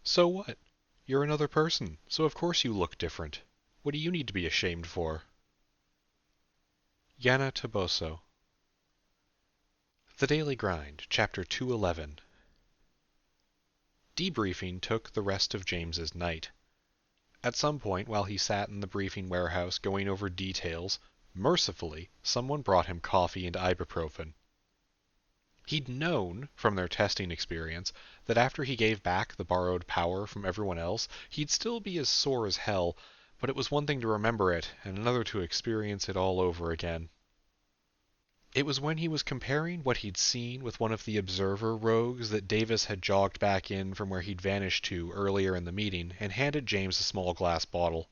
So what? You're another person, so of course you look different. What do you need to be ashamed for? Yana Toboso. The Daily Grind, Chapter 211. Debriefing took the rest of James's night. At some point, while he sat in the briefing warehouse going over details, mercifully, someone brought him coffee and ibuprofen. He'd known, from their testing experience, that after he gave back the borrowed power from everyone else, he'd still be as sore as hell, but it was one thing to remember it, and another to experience it all over again. It was when he was comparing what he'd seen with one of the observer rogues that Davis had jogged back in from where he'd vanished to earlier in the meeting and handed James a small glass bottle.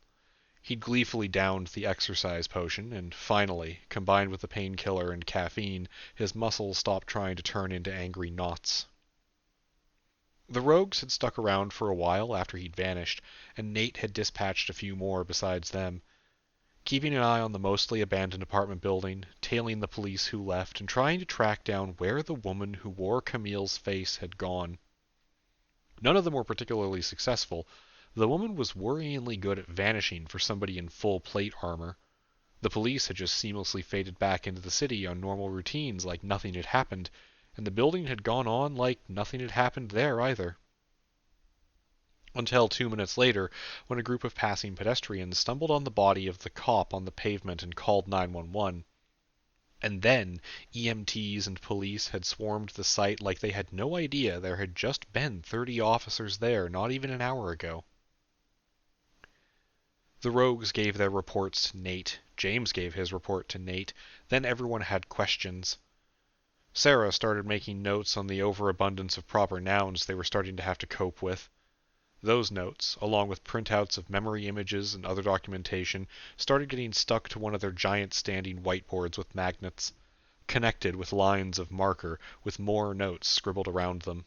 He'd gleefully downed the exercise potion, and finally, combined with the painkiller and caffeine, his muscles stopped trying to turn into angry knots. The rogues had stuck around for a while after he'd vanished, and Nate had dispatched a few more besides them, keeping an eye on the mostly abandoned apartment building, tailing the police who left, and trying to track down where the woman who wore Camille's face had gone. None of them were particularly successful. The woman was worryingly good at vanishing for somebody in full plate armor. The police had just seamlessly faded back into the city on normal routines like nothing had happened, and the building had gone on like nothing had happened there either. Until 2 minutes later, when a group of passing pedestrians stumbled on the body of the cop on the pavement and called 911. And then EMTs and police had swarmed the site like they had no idea there had just been 30 officers there not even an hour ago. The rogues gave their reports to Nate, James gave his report to Nate, then everyone had questions. Sarah started making notes on the overabundance of proper nouns they were starting to have to cope with. Those notes, along with printouts of memory images and other documentation, started getting stuck to one of their giant standing whiteboards with magnets, connected with lines of marker with more notes scribbled around them.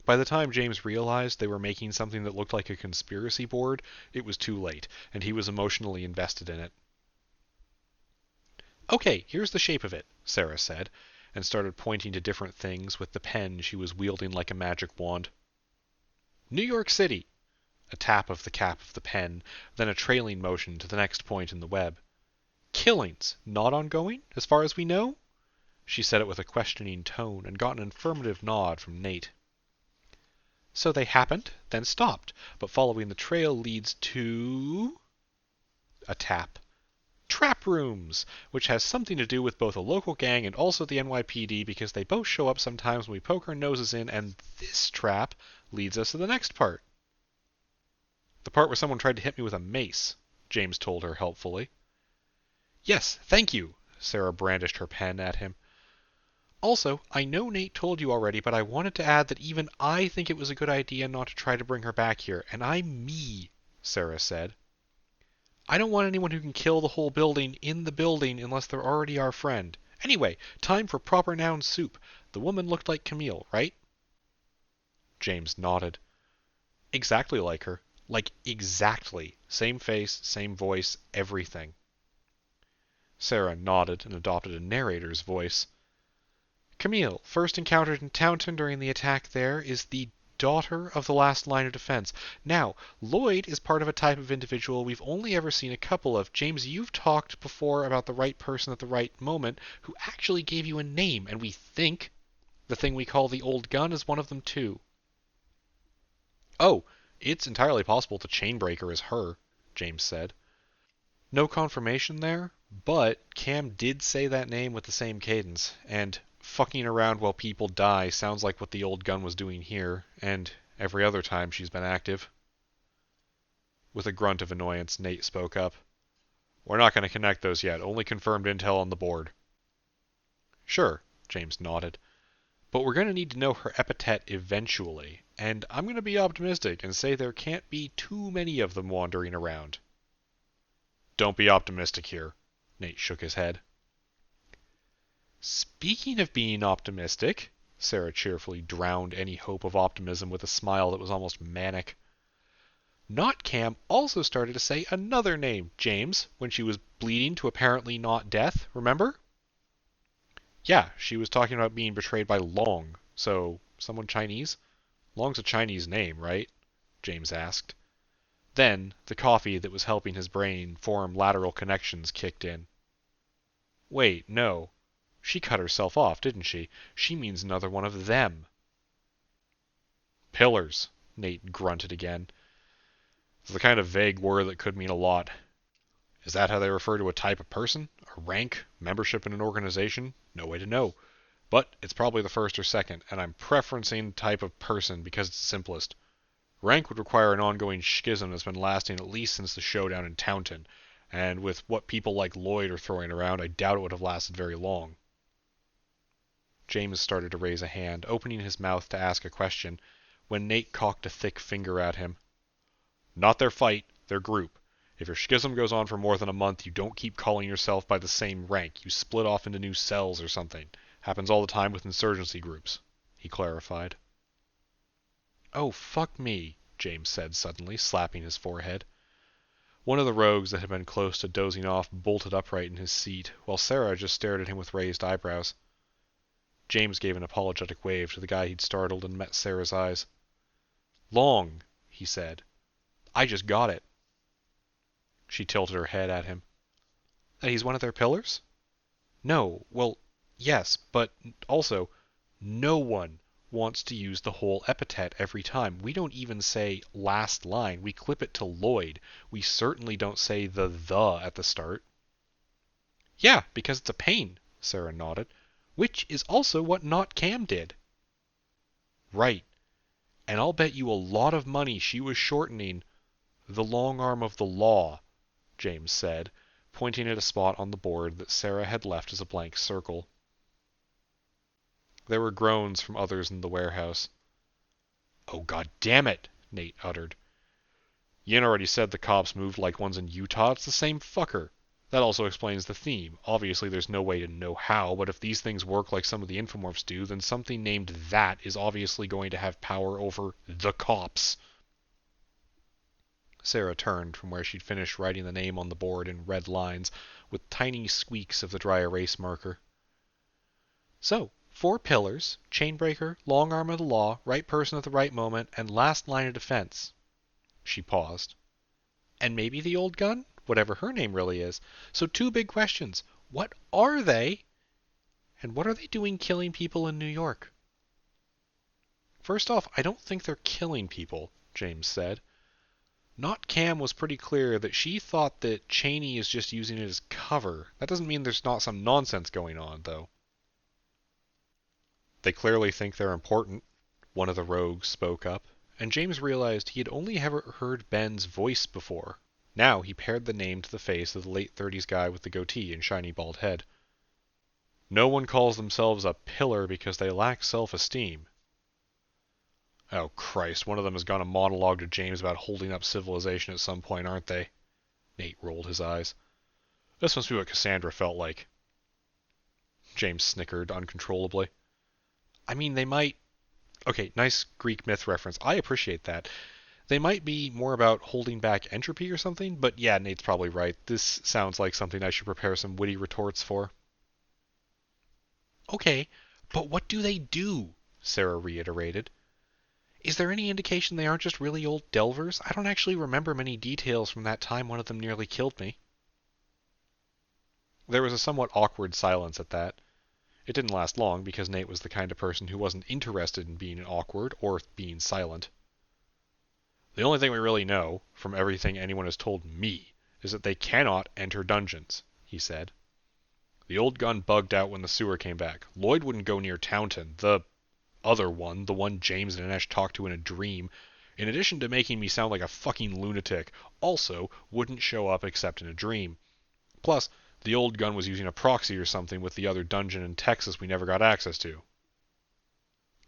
By the time James realized they were making something that looked like a conspiracy board, it was too late, and he was emotionally invested in it. "Okay, here's the shape of it," Sarah said, and started pointing to different things with the pen she was wielding like a magic wand. "New York City." A tap of the cap of the pen, then a trailing motion to the next point in the web. "Killings, not ongoing, as far as we know?" She said it with a questioning tone, and got an affirmative nod from Nate. "So they happened, then stopped, but following the trail leads to—" A tap. "Trap rooms, which has something to do with both a local gang and also the NYPD because they both show up sometimes when we poke our noses in, and this trap leads us to the next part." "The part where someone tried to hit me with a mace," James told her helpfully. "Yes, thank you." Sarah brandished her pen at him. "Also, I know Nate told you already, but I wanted to add that even I think it was a good idea not to try to bring her back here, and I'm me," Sarah said. "I don't want anyone who can kill the whole building in the building unless they're already our friend. Anyway, time for proper noun soup. The woman looked like Camille, right?" James nodded. "Exactly like her. Like exactly. Same face, same voice, everything." Sarah nodded and adopted a narrator's voice. "Camille, first encountered in Taunton during the attack there, is the daughter of the last line of defense. Now, Lloyd is part of a type of individual we've only ever seen a couple of. James, you've talked before about the right person at the right moment who actually gave you a name, and we think the thing we call the old gun is one of them too." "Oh, it's entirely possible the Chainbreaker is her," James said. "No confirmation there, but Cam did say that name with the same cadence, and fucking around while people die sounds like what the old gun was doing here, and every other time she's been active." With a grunt of annoyance, Nate spoke up. "We're not going to connect those yet, only confirmed intel on the board." "Sure," James nodded. "But we're going to need to know her epithet eventually, and I'm going to be optimistic and say there can't be too many of them wandering around." "Don't be optimistic here." Nate shook his head. "Speaking of being optimistic," Sarah cheerfully drowned any hope of optimism with a smile that was almost manic. "Not Cam also started to say another name, James, when she was bleeding to apparently not death, remember?" "Yeah, she was talking about being betrayed by Long, so someone Chinese?" Long's a Chinese name, right? James asked. Then, the coffee that was helping his brain form lateral connections kicked in. Wait, no. She cut herself off, didn't she? She means another one of them. Pillars, Nate grunted again. It's the kind of vague word that could mean a lot. Is that how they refer to a type of person? A rank? Membership in an organization? No way to know. But it's probably the first or second, and I'm preferencing type of person because it's the simplest. Rank would require an ongoing schism that's been lasting at least since the showdown in Taunton, and with what people like Lloyd are throwing around, I doubt it would have lasted very long. James started to raise a hand, opening his mouth to ask a question, when Nate cocked a thick finger at him. Not their fight, their group. If your schism goes on for more than a month, you don't keep calling yourself by the same rank. You split off into new cells or something. Happens all the time with insurgency groups, he clarified. Oh, fuck me, James said suddenly, slapping his forehead. One of the rogues that had been close to dozing off bolted upright in his seat, while Sarah just stared at him with raised eyebrows. James gave an apologetic wave to the guy he'd startled and met Sarah's eyes. Long, he said. I just got it. She tilted her head at him. That he's one of their pillars? No, well, yes, but also, no one wants to use the whole epithet every time. We don't even say last line. We clip it to Lloyd. We certainly don't say the at the start. Yeah, because it's a pain, Sarah nodded. Which is also what Not Cam did. Right. And I'll bet you a lot of money she was shortening the long arm of the law, James said, pointing at a spot on the board that Sarah had left as a blank circle. There were groans from others in the warehouse. Oh, god damn it, Nate uttered. Yin already said the cops moved like ones in Utah. It's the same fucker. That also explains the theme. Obviously, there's no way to know how, but if these things work like some of the infomorphs do, then something named that is obviously going to have power over the cops. Sarah turned from where she'd finished writing the name on the board in red lines, with tiny squeaks of the dry erase marker. So, 4 pillars, chainbreaker, long arm of the law, right person at the right moment, and last line of defense. She paused. And maybe the old gun? Whatever her name really is. So 2 big questions. What are they? And what are they doing killing people in New York? First off, I don't think they're killing people, James said. Not Cam was pretty clear that she thought that Cheney is just using it as cover. That doesn't mean there's not some nonsense going on, though. They clearly think they're important, one of the rogues spoke up, and James realized he had only ever heard Ben's voice before. Now he paired the name to the face of the late-30s guy with the goatee and shiny bald head. No one calls themselves a pillar because they lack self-esteem. Oh, Christ, one of them has gone a monologue to James about holding up civilization at some point, aren't they? Nate rolled his eyes. This must be what Cassandra felt like. James snickered uncontrollably. I mean, they might... Okay, nice Greek myth reference. I appreciate that. They might be more about holding back entropy or something, but yeah, Nate's probably right. This sounds like something I should prepare some witty retorts for. Okay, but what do they do? Sarah reiterated. Is there any indication they aren't just really old delvers? I don't actually remember many details from that time one of them nearly killed me. There was a somewhat awkward silence at that. It didn't last long because Nate was the kind of person who wasn't interested in being awkward or being silent. The only thing we really know, from everything anyone has told me, is that they cannot enter dungeons, he said. The old gun bugged out when the sewer came back. Lloyd wouldn't go near Taunton, the other one, the one James and Anesh talked to in a dream, in addition to making me sound like a fucking lunatic, also wouldn't show up except in a dream. Plus, the old gun was using a proxy or something with the other dungeon in Texas we never got access to.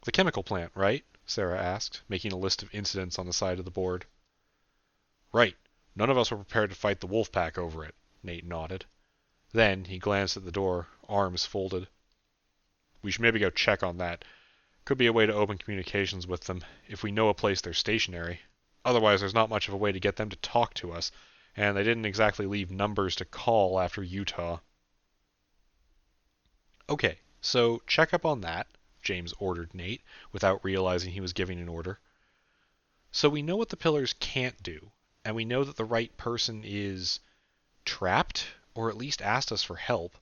The chemical plant, right? Sarah asked, making a list of incidents on the side of the board. Right. None of us were prepared to fight the wolf pack over it, Nate nodded. Then he glanced at the door, arms folded. We should maybe go check on that. Could be a way to open communications with them, if we know a place they're stationary. Otherwise, there's not much of a way to get them to talk to us, and they didn't exactly leave numbers to call after Utah. Okay, so check up on that, James ordered Nate, without realizing he was giving an order. So we know what the pillars can't do, and we know that the right person is trapped, or at least asked us for help.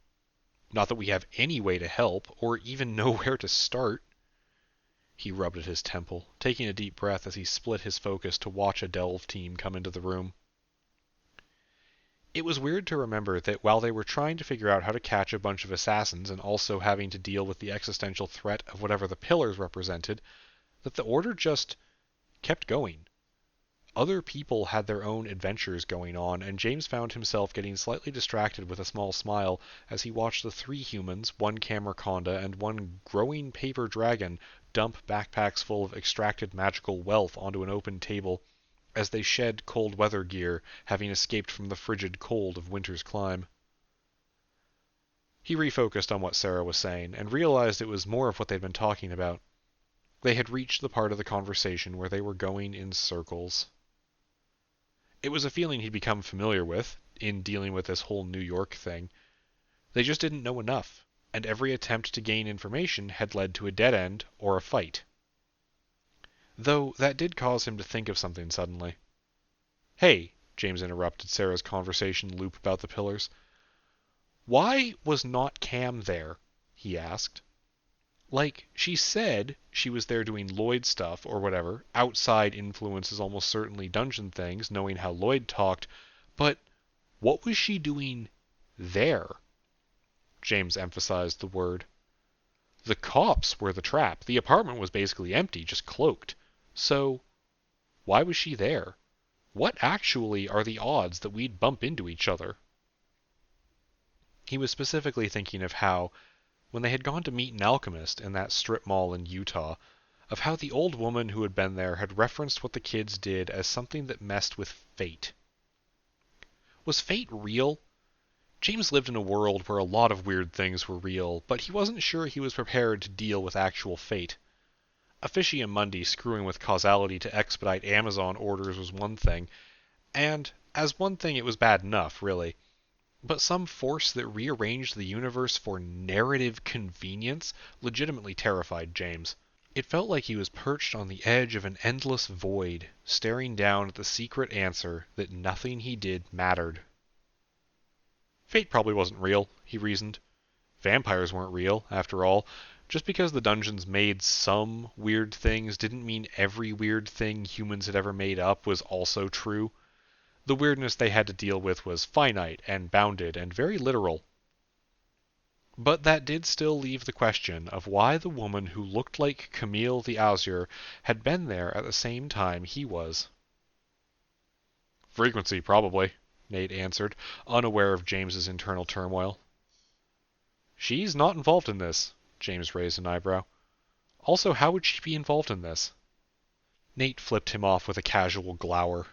Not that we have any way to help, or even know where to start. He rubbed at his temple, taking a deep breath as he split his focus to watch a delve team come into the room. It was weird to remember that while they were trying to figure out how to catch a bunch of assassins and also having to deal with the existential threat of whatever the pillars represented, that the Order just kept going. Other people had their own adventures going on, and James found himself getting slightly distracted with a small smile as he watched the 3 humans, 1 camraconda, and 1 growing paper dragon dump backpacks full of extracted magical wealth onto an open table as they shed cold weather gear, having escaped from the frigid cold of winter's climb. He refocused on what Sarah was saying, and realized it was more of what they'd been talking about. They had reached the part of the conversation where they were going in circles. It was a feeling he'd become familiar with, in dealing with this whole New York thing. They just didn't know enough, and every attempt to gain information had led to a dead end or a fight. Though that did cause him to think of something suddenly. "Hey," James interrupted Sarah's conversation loop about the pillars. "Why was not Cam there?" he asked. "Like, she said she was there doing Lloyd stuff or whatever, outside influences almost certainly dungeon things, knowing how Lloyd talked, but what was she doing there?" James emphasized the word. "The cops were the trap. The apartment was basically empty, just cloaked. So, why was she there? What actually are the odds that we'd bump into each other?" He was specifically thinking of how, when they had gone to meet an alchemist in that strip mall in Utah, of how the old woman who had been there had referenced what the kids did as something that messed with fate. Was fate real? James lived in a world where a lot of weird things were real, but he wasn't sure he was prepared to deal with actual fate. Officium Mundi screwing with causality to expedite Amazon orders was one thing, and as one thing it was bad enough, really. But some force that rearranged the universe for narrative convenience legitimately terrified James. It felt like he was perched on the edge of an endless void, staring down at the secret answer that nothing he did mattered. Fate probably wasn't real, he reasoned. Vampires weren't real, after all. Just because the dungeons made some weird things didn't mean every weird thing humans had ever made up was also true. The weirdness they had to deal with was finite and bounded and very literal. But that did still leave the question of why the woman who looked like Camille the Azure had been there at the same time he was. "Frequency, probably," Nate answered, unaware of James's internal turmoil. "She's not involved in this," James raised an eyebrow. "Also, how would she be involved in this?" Nate flipped him off with a casual glower.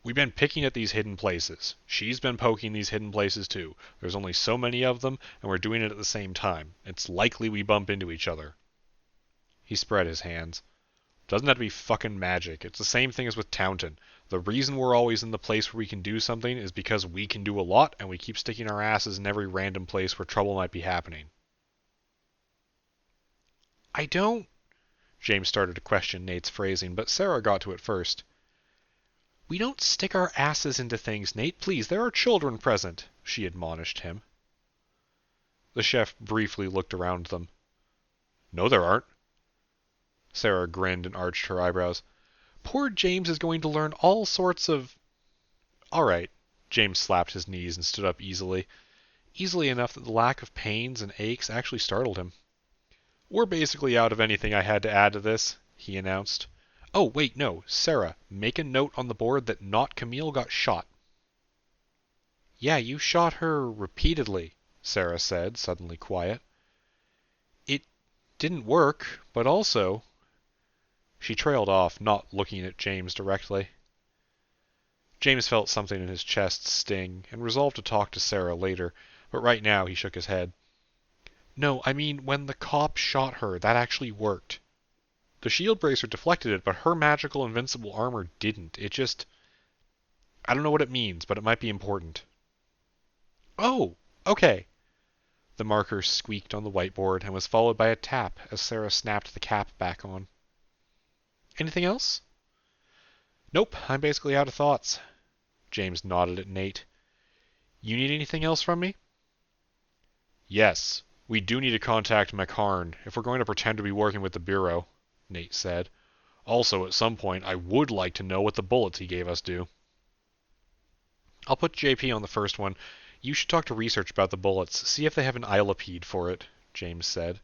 "We've been picking at these hidden places. She's been poking these hidden places too. There's only so many of them, and we're doing it at the same time. It's likely we bump into each other." He spread his hands. "Doesn't have to be fucking magic. It's the same thing as with Taunton. The reason we're always in the place where we can do something is because we can do a lot, and we keep sticking our asses in every random place where trouble might be happening." "I don't..." James started to question Nate's phrasing, but Sarah got to it first. "We don't stick our asses into things, Nate. Please, there are children present," she admonished him. The chef briefly looked around them. "No, there aren't." Sarah grinned and arched her eyebrows. "Poor James is going to learn all sorts of..." "All right." James slapped his knees and stood up easily. Easily enough that the lack of pains and aches actually startled him. "We're basically out of anything I had to add to this," he announced. "Oh, wait, no. Sarah, make a note on the board that not Camille got shot." "Yeah, you shot her repeatedly," Sarah said, suddenly quiet. "It didn't work, but also..." She trailed off, not looking at James directly. James felt something in his chest sting, and resolved to talk to Sarah later, but right now he shook his head. "No, I mean, when the cop shot her, that actually worked. The shield bracer deflected it, but her magical invincible armor didn't. It just... I don't know what it means, but it might be important." "Oh, okay." The marker squeaked on the whiteboard and was followed by a tap as Sarah snapped the cap back on. Anything else? Nope, I'm basically out of thoughts. James nodded at Nate. You need anything else from me? Yes, we do need to contact McCarn if we're going to pretend to be working with the Bureau, Nate said. Also, at some point, I would like to know what the bullets he gave us do. I'll put JP on the first one. You should talk to research about the bullets, see if they have an ilepede for it, James said.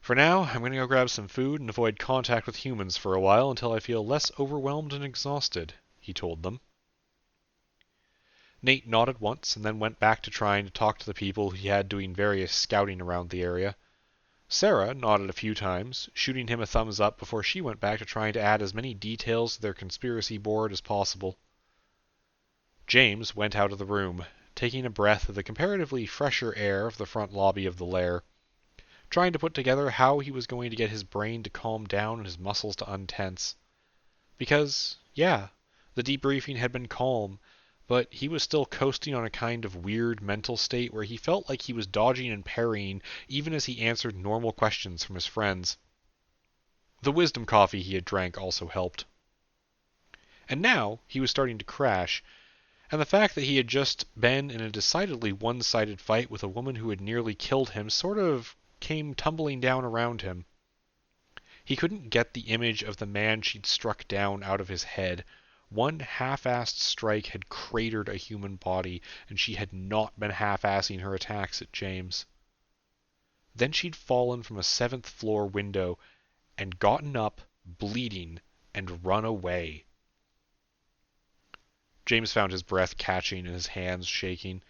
For now, I'm going to go grab some food and avoid contact with humans for a while until I feel less overwhelmed and exhausted, he told them. Nate nodded once and then went back to trying to talk to the people he had doing various scouting around the area. Sarah nodded a few times, shooting him a thumbs up before she went back to trying to add as many details to their conspiracy board as possible. James went out of the room, taking a breath of the comparatively fresher air of the front lobby of the lair, trying to put together how he was going to get his brain to calm down and his muscles to untense. Because, yeah, the debriefing had been calm, but he was still coasting on a kind of weird mental state where he felt like he was dodging and parrying even as he answered normal questions from his friends. The wisdom coffee he had drank also helped. And now he was starting to crash, and the fact that he had just been in a decidedly one-sided fight with a woman who had nearly killed him sort of came tumbling down around him. He couldn't get the image of the man she'd struck down out of his head. One half-assed strike had cratered a human body, and she had not been half-assing her attacks at James. Then she'd fallen from a 7th-floor window and gotten up, bleeding, and run away. James found his breath catching and his hands shaking.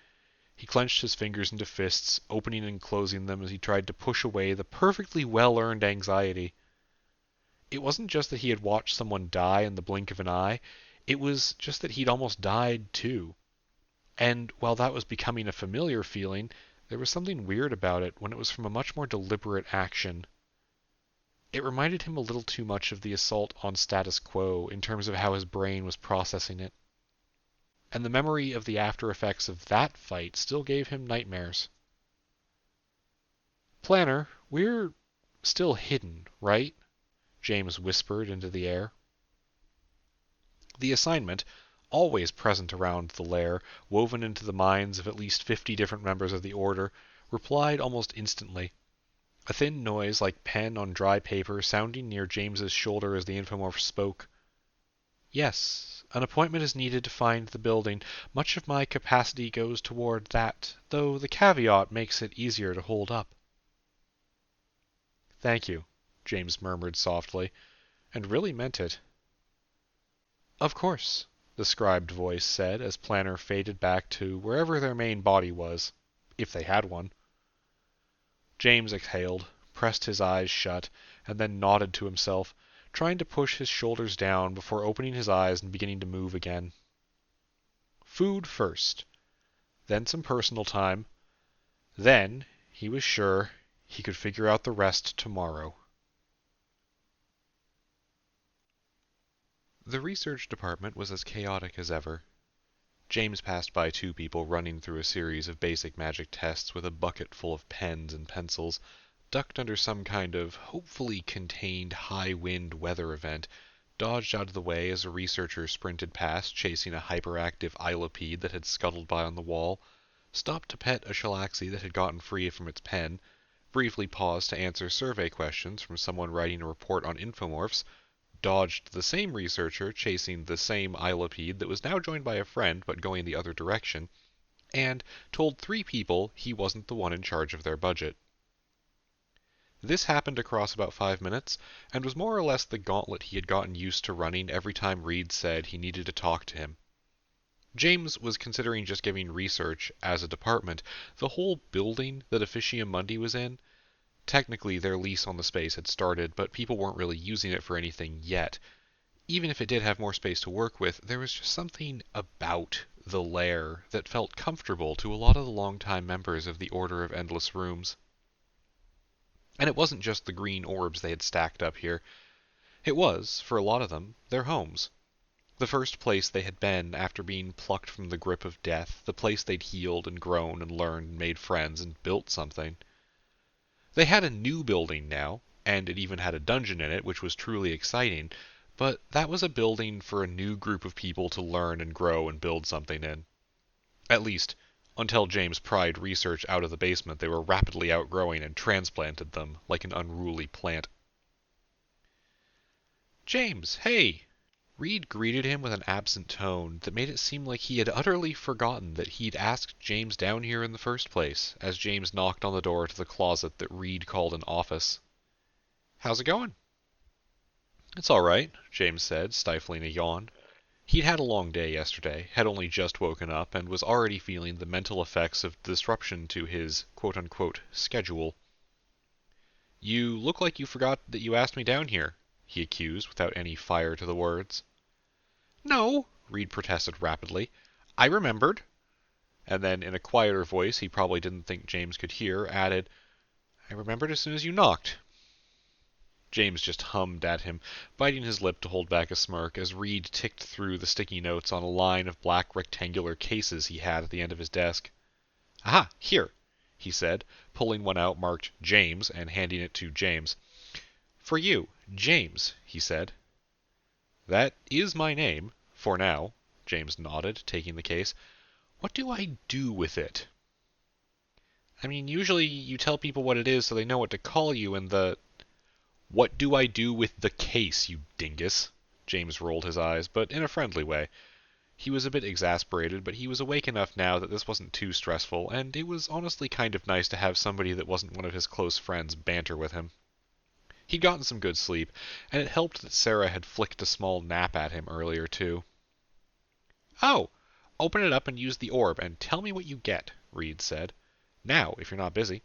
He clenched his fingers into fists, opening and closing them as he tried to push away the perfectly well-earned anxiety. It wasn't just that he had watched someone die in the blink of an eye, it was just that he'd almost died too. And while that was becoming a familiar feeling, there was something weird about it when it was from a much more deliberate action. It reminded him a little too much of the assault on status quo in terms of how his brain was processing it. And the memory of the after effects of that fight still gave him nightmares. Planner, we're still hidden, right? James whispered into the air. The assignment, always present around the lair, woven into the minds of at least 50 different members of the Order, replied almost instantly. A thin noise like pen on dry paper sounding near James's shoulder as the infomorph spoke. Yes, an appointment is needed to find the building. Much of my capacity goes toward that, though the caveat makes it easier to hold up. Thank you, James murmured softly, and really meant it. Of course, the scribed voice said as Planner faded back to wherever their main body was, if they had one. James exhaled, pressed his eyes shut, and then nodded to himself, trying to push his shoulders down before opening his eyes and beginning to move again. Food first, then some personal time, then, he was sure, he could figure out the rest tomorrow. The research department was as chaotic as ever. James passed by 2 people running through a series of basic magic tests with a bucket full of pens and pencils, ducked under some kind of hopefully contained high-wind weather event, dodged out of the way as a researcher sprinted past chasing a hyperactive ilepede that had scuttled by on the wall, stopped to pet a Shalaxi that had gotten free from its pen, briefly paused to answer survey questions from someone writing a report on infomorphs, dodged the same researcher chasing the same ilepede that was now joined by a friend but going the other direction, and told 3 people he wasn't the one in charge of their budget. This happened across about 5 minutes, and was more or less the gauntlet he had gotten used to running every time Reed said he needed to talk to him. James was considering just giving research, as a department, the whole building that Officium Mundi was in. Technically, their lease on the space had started, but people weren't really using it for anything yet. Even if it did have more space to work with, there was just something about the lair that felt comfortable to a lot of the longtime members of the Order of Endless Rooms. And it wasn't just the green orbs they had stacked up here. It was, for a lot of them, their homes. The first place they had been after being plucked from the grip of death, the place they'd healed and grown and learned and made friends and built something. They had a new building now, and it even had a dungeon in it, which was truly exciting, but that was a building for a new group of people to learn and grow and build something in. At least, until James pried research out of the basement they were rapidly outgrowing and transplanted them like an unruly plant. "James, hey!" Reed greeted him with an absent tone that made it seem like he had utterly forgotten that he'd asked James down here in the first place, as James knocked on the door to the closet that Reed called an office. "How's it going?" "It's all right," James said, stifling a yawn. He'd had a long day yesterday, had only just woken up, and was already feeling the mental effects of the disruption to his quote-unquote schedule. "You look like you forgot that you asked me down here," he accused, without any fire to the words. "No," Reed protested rapidly. "I remembered." And then, in a quieter voice he probably didn't think James could hear, added, "I remembered as soon as you knocked." James just hummed at him, biting his lip to hold back a smirk as Reed ticked through the sticky notes on a line of black rectangular cases he had at the end of his desk. "Aha, here," he said, pulling one out marked James and handing it to James. "For you, James," he said. "That is my name, for now," James nodded, taking the case. "What do I do with it?" "I mean, usually you tell people what it is so they know what to call you, and the—" "What do I do with the case, you dingus?" James rolled his eyes, but in a friendly way. He was a bit exasperated, but he was awake enough now that this wasn't too stressful, and it was honestly kind of nice to have somebody that wasn't one of his close friends banter with him. He'd gotten some good sleep, and it helped that Sarah had flicked a small nap at him earlier, too. "Oh, open it up and use the orb, and tell me what you get," Reed said. "Now, if you're not busy."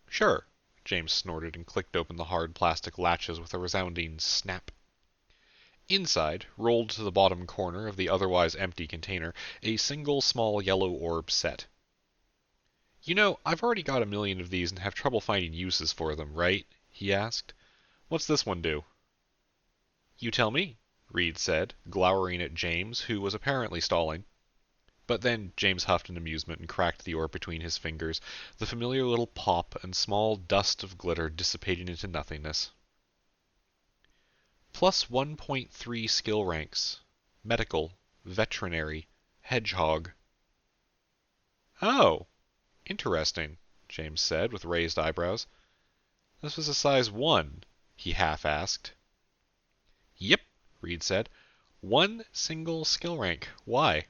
"Sure." James snorted and clicked open the hard plastic latches with a resounding snap. Inside, rolled to the bottom corner of the otherwise empty container, a single small yellow orb set. "You know, I've already got a million of these and have trouble finding uses for them, right?" he asked. "What's this one do?" "You tell me," Reed said, glowering at James, who was apparently stalling. But then James huffed in amusement and cracked the orb between his fingers, the familiar little pop and small dust of glitter dissipating into nothingness. Plus 1.3 skill ranks. Medical, veterinary, hedgehog. "Oh, interesting," James said, with raised eyebrows. "This was a size 1, he half-asked. "Yep," Reed said. "One single skill rank. Why?"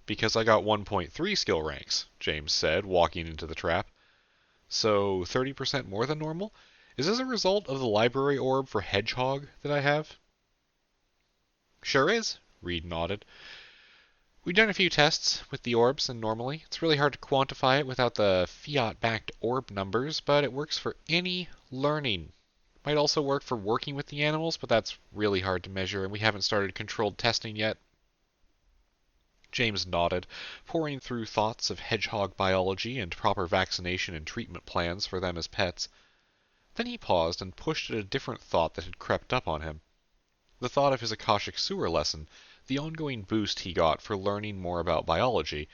"Because I got 1.3 skill ranks," James said, walking into the trap. "So 30% more than normal? Is this a result of the library orb for hedgehog that I have?" "Sure is," Reed nodded. "We've done a few tests with the orbs, and normally it's really hard to quantify it without the fiat-backed orb numbers, but it works for any learning. Might also work for working with the animals, but that's really hard to measure, and we haven't started controlled testing yet." James nodded, pouring through thoughts of hedgehog biology and proper vaccination and treatment plans for them as pets. Then he paused and pushed at a different thought that had crept up on him. The thought of his Akashic Sewer lesson, the ongoing boost he got for learning more about biology.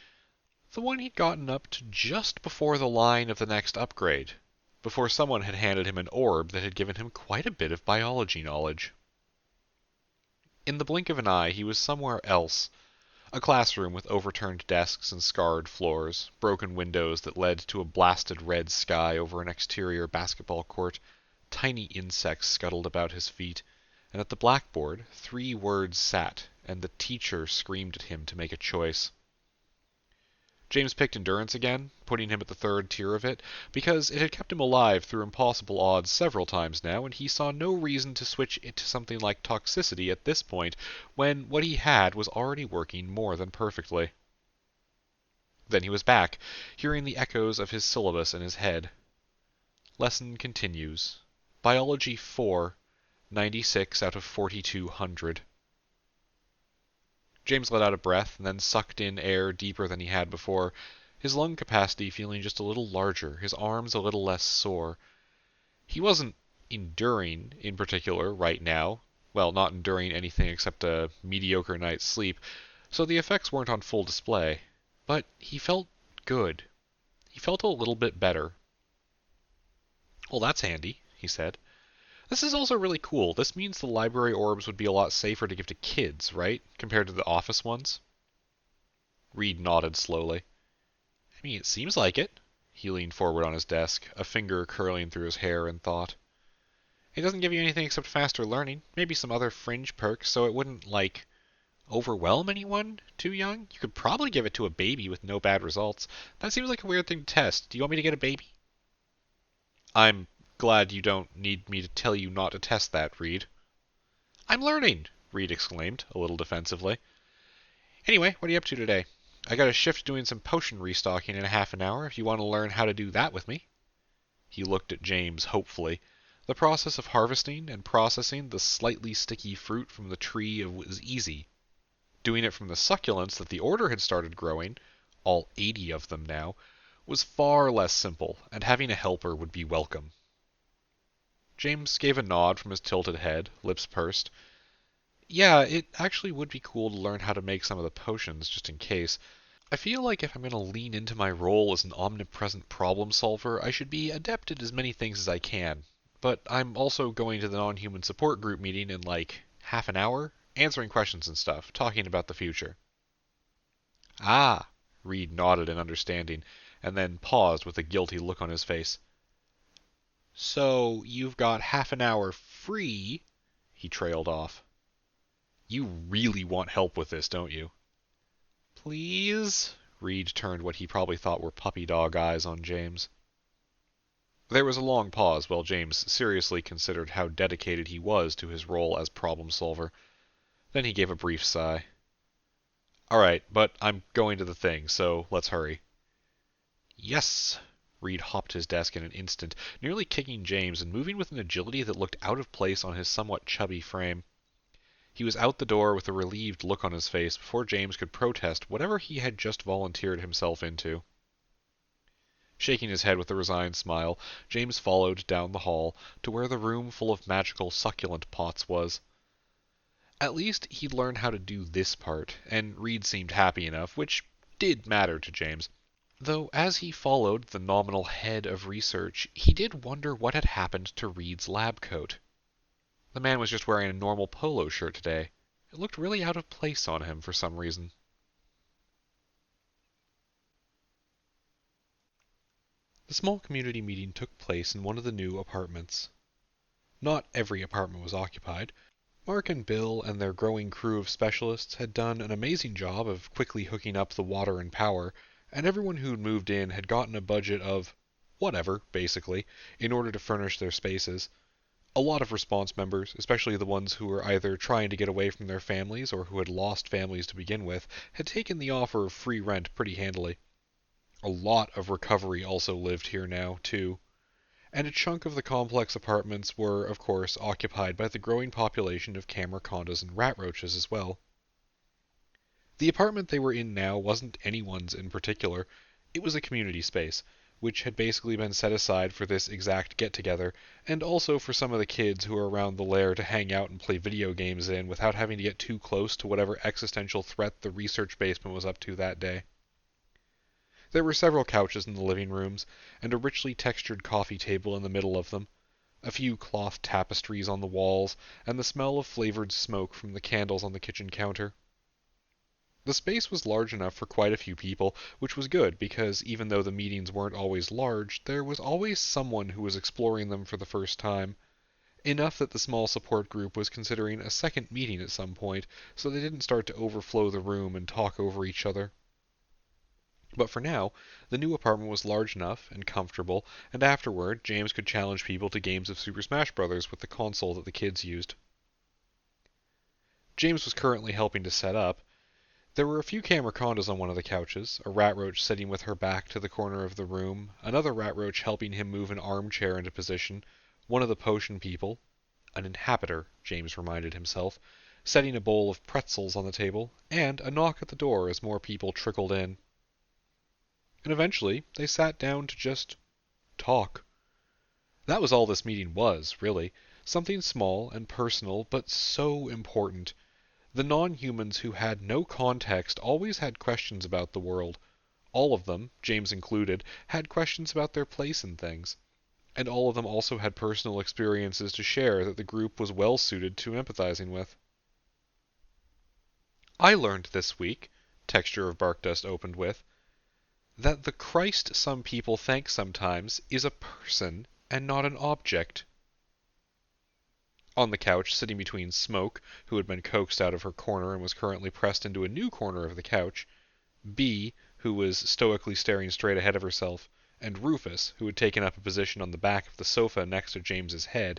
The one he'd gotten up to just before the line of the next upgrade, before someone had handed him an orb that had given him quite a bit of biology knowledge. In the blink of an eye he was somewhere else. A classroom with overturned desks and scarred floors, broken windows that led to a blasted red sky over an exterior basketball court. Tiny insects scuttled about his feet, and at the blackboard 3 words sat, and the teacher screamed at him to make a choice. James picked endurance again, putting him at the 3rd tier of it, because it had kept him alive through impossible odds several times now, and he saw no reason to switch it to something like toxicity at this point, when what he had was already working more than perfectly. Then he was back, hearing the echoes of his syllabus in his head. Lesson continues. Biology 4, 96 out of 4200. James let out a breath and then sucked in air deeper than he had before, his lung capacity feeling just a little larger, his arms a little less sore. He wasn't enduring, in particular, right now, well, not enduring anything except a mediocre night's sleep, so the effects weren't on full display. But he felt good. He felt a little bit better. Well, that's handy, he said. This is also really cool. This means the library orbs would be a lot safer to give to kids, right? Compared to the office ones? Reed nodded slowly. I mean, it seems like it. He leaned forward on his desk, a finger curling through his hair in thought. It doesn't give you anything except faster learning. Maybe some other fringe perks, so it wouldn't, overwhelm anyone too young. You could probably give it to a baby with no bad results. That seems like a weird thing to test. Do you want me to get a baby? I'm glad you don't need me to tell you not to test that, Reed. I'm learning, Reed exclaimed, a little defensively. Anyway, what are you up to today? I got a shift doing some potion restocking in a half an hour if you want to learn how to do that with me. He looked at James hopefully. The process of harvesting and processing the slightly sticky fruit from the tree was easy. Doing it from the succulents that the Order had started growing, all 80 of them now, was far less simple, and having a helper would be welcome. James gave a nod from his tilted head, lips pursed. Yeah, it actually would be cool to learn how to make some of the potions, just in case. I feel like if I'm going to lean into my role as an omnipresent problem solver, I should be adept at as many things as I can. But I'm also going to the non-human support group meeting in half an hour, answering questions and stuff, talking about the future. Ah, Reed nodded in understanding, and then paused with a guilty look on his face. So, you've got half an hour free, he trailed off. You really want help with this, don't you? Please? Reed turned what he probably thought were puppy dog eyes on James. There was a long pause while James seriously considered how dedicated he was to his role as problem solver. Then he gave a brief sigh. All right, but I'm going to the thing, so let's hurry. Yes. Reed hopped his desk in an instant, nearly kicking James and moving with an agility that looked out of place on his somewhat chubby frame. He was out the door with a relieved look on his face before James could protest whatever he had just volunteered himself into. Shaking his head with a resigned smile, James followed down the hall to where the room full of magical succulent pots was. At least he'd learned how to do this part, and Reed seemed happy enough, which did matter to James. Though as he followed the nominal head of research, he did wonder what had happened to Reed's lab coat. The man was just wearing a normal polo shirt today. It looked really out of place on him for some reason. The small community meeting took place in one of the new apartments. Not every apartment was occupied. Mark and Bill and their growing crew of specialists had done an amazing job of quickly hooking up the water and power, and everyone who'd moved in had gotten a budget of whatever, basically, in order to furnish their spaces. A lot of response members, especially the ones who were either trying to get away from their families or who had lost families to begin with, had taken the offer of free rent pretty handily. A lot of recovery also lived here now, too. And a chunk of the complex apartments were, of course, occupied by the growing population of camracondas and ratroaches as well. The apartment they were in now wasn't anyone's in particular. It was a community space, which had basically been set aside for this exact get-together, and also for some of the kids who were around the lair to hang out and play video games in without having to get too close to whatever existential threat the research basement was up to that day. There were several couches in the living rooms, and a richly textured coffee table in the middle of them, a few cloth tapestries on the walls, and the smell of flavored smoke from the candles on the kitchen counter. The space was large enough for quite a few people, which was good because even though the meetings weren't always large, there was always someone who was exploring them for the first time. Enough that the small support group was considering a second meeting at some point, so they didn't start to overflow the room and talk over each other. But for now, the new apartment was large enough and comfortable, and afterward James could challenge people to games of Super Smash Bros. With the console that the kids used. James was currently helping to set up. There were a few camracondas on one of the couches, a ratroach sitting with her back to the corner of the room, another ratroach helping him move an armchair into position, one of the potion people, an inhabitor, James reminded himself, setting a bowl of pretzels on the table, and a knock at the door as more people trickled in. And eventually they sat down to just talk. That was all this meeting was, really. Something small and personal, but so important. The non-humans who had no context always had questions about the world. All of them, James included, had questions about their place in things. And all of them also had personal experiences to share that the group was well suited to empathizing with. I learned this week, Texture of Bark Dust opened with, that the Christ some people thank sometimes is a person and not an object. On the couch, sitting between Smoke, who had been coaxed out of her corner and was currently pressed into a new corner of the couch, Bee, who was stoically staring straight ahead of herself, and Rufus, who had taken up a position on the back of the sofa next to James's head,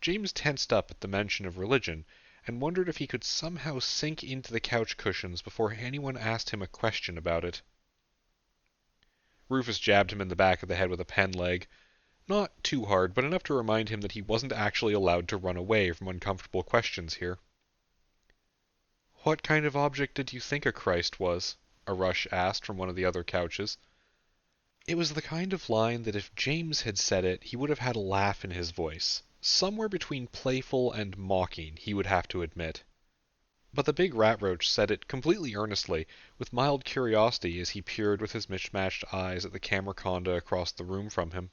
James tensed up at the mention of religion, and wondered if he could somehow sink into the couch cushions before anyone asked him a question about it. Rufus jabbed him in the back of the head with a pen leg. Not too hard, but enough to remind him that he wasn't actually allowed to run away from uncomfortable questions here. "What kind of object did you think a Christ was?" a Rush asked from one of the other couches. It was the kind of line that if James had said it, he would have had a laugh in his voice. Somewhere between playful and mocking, he would have to admit. But the big ratroach said it completely earnestly, with mild curiosity as he peered with his mismatched eyes at the camraconda across the room from him.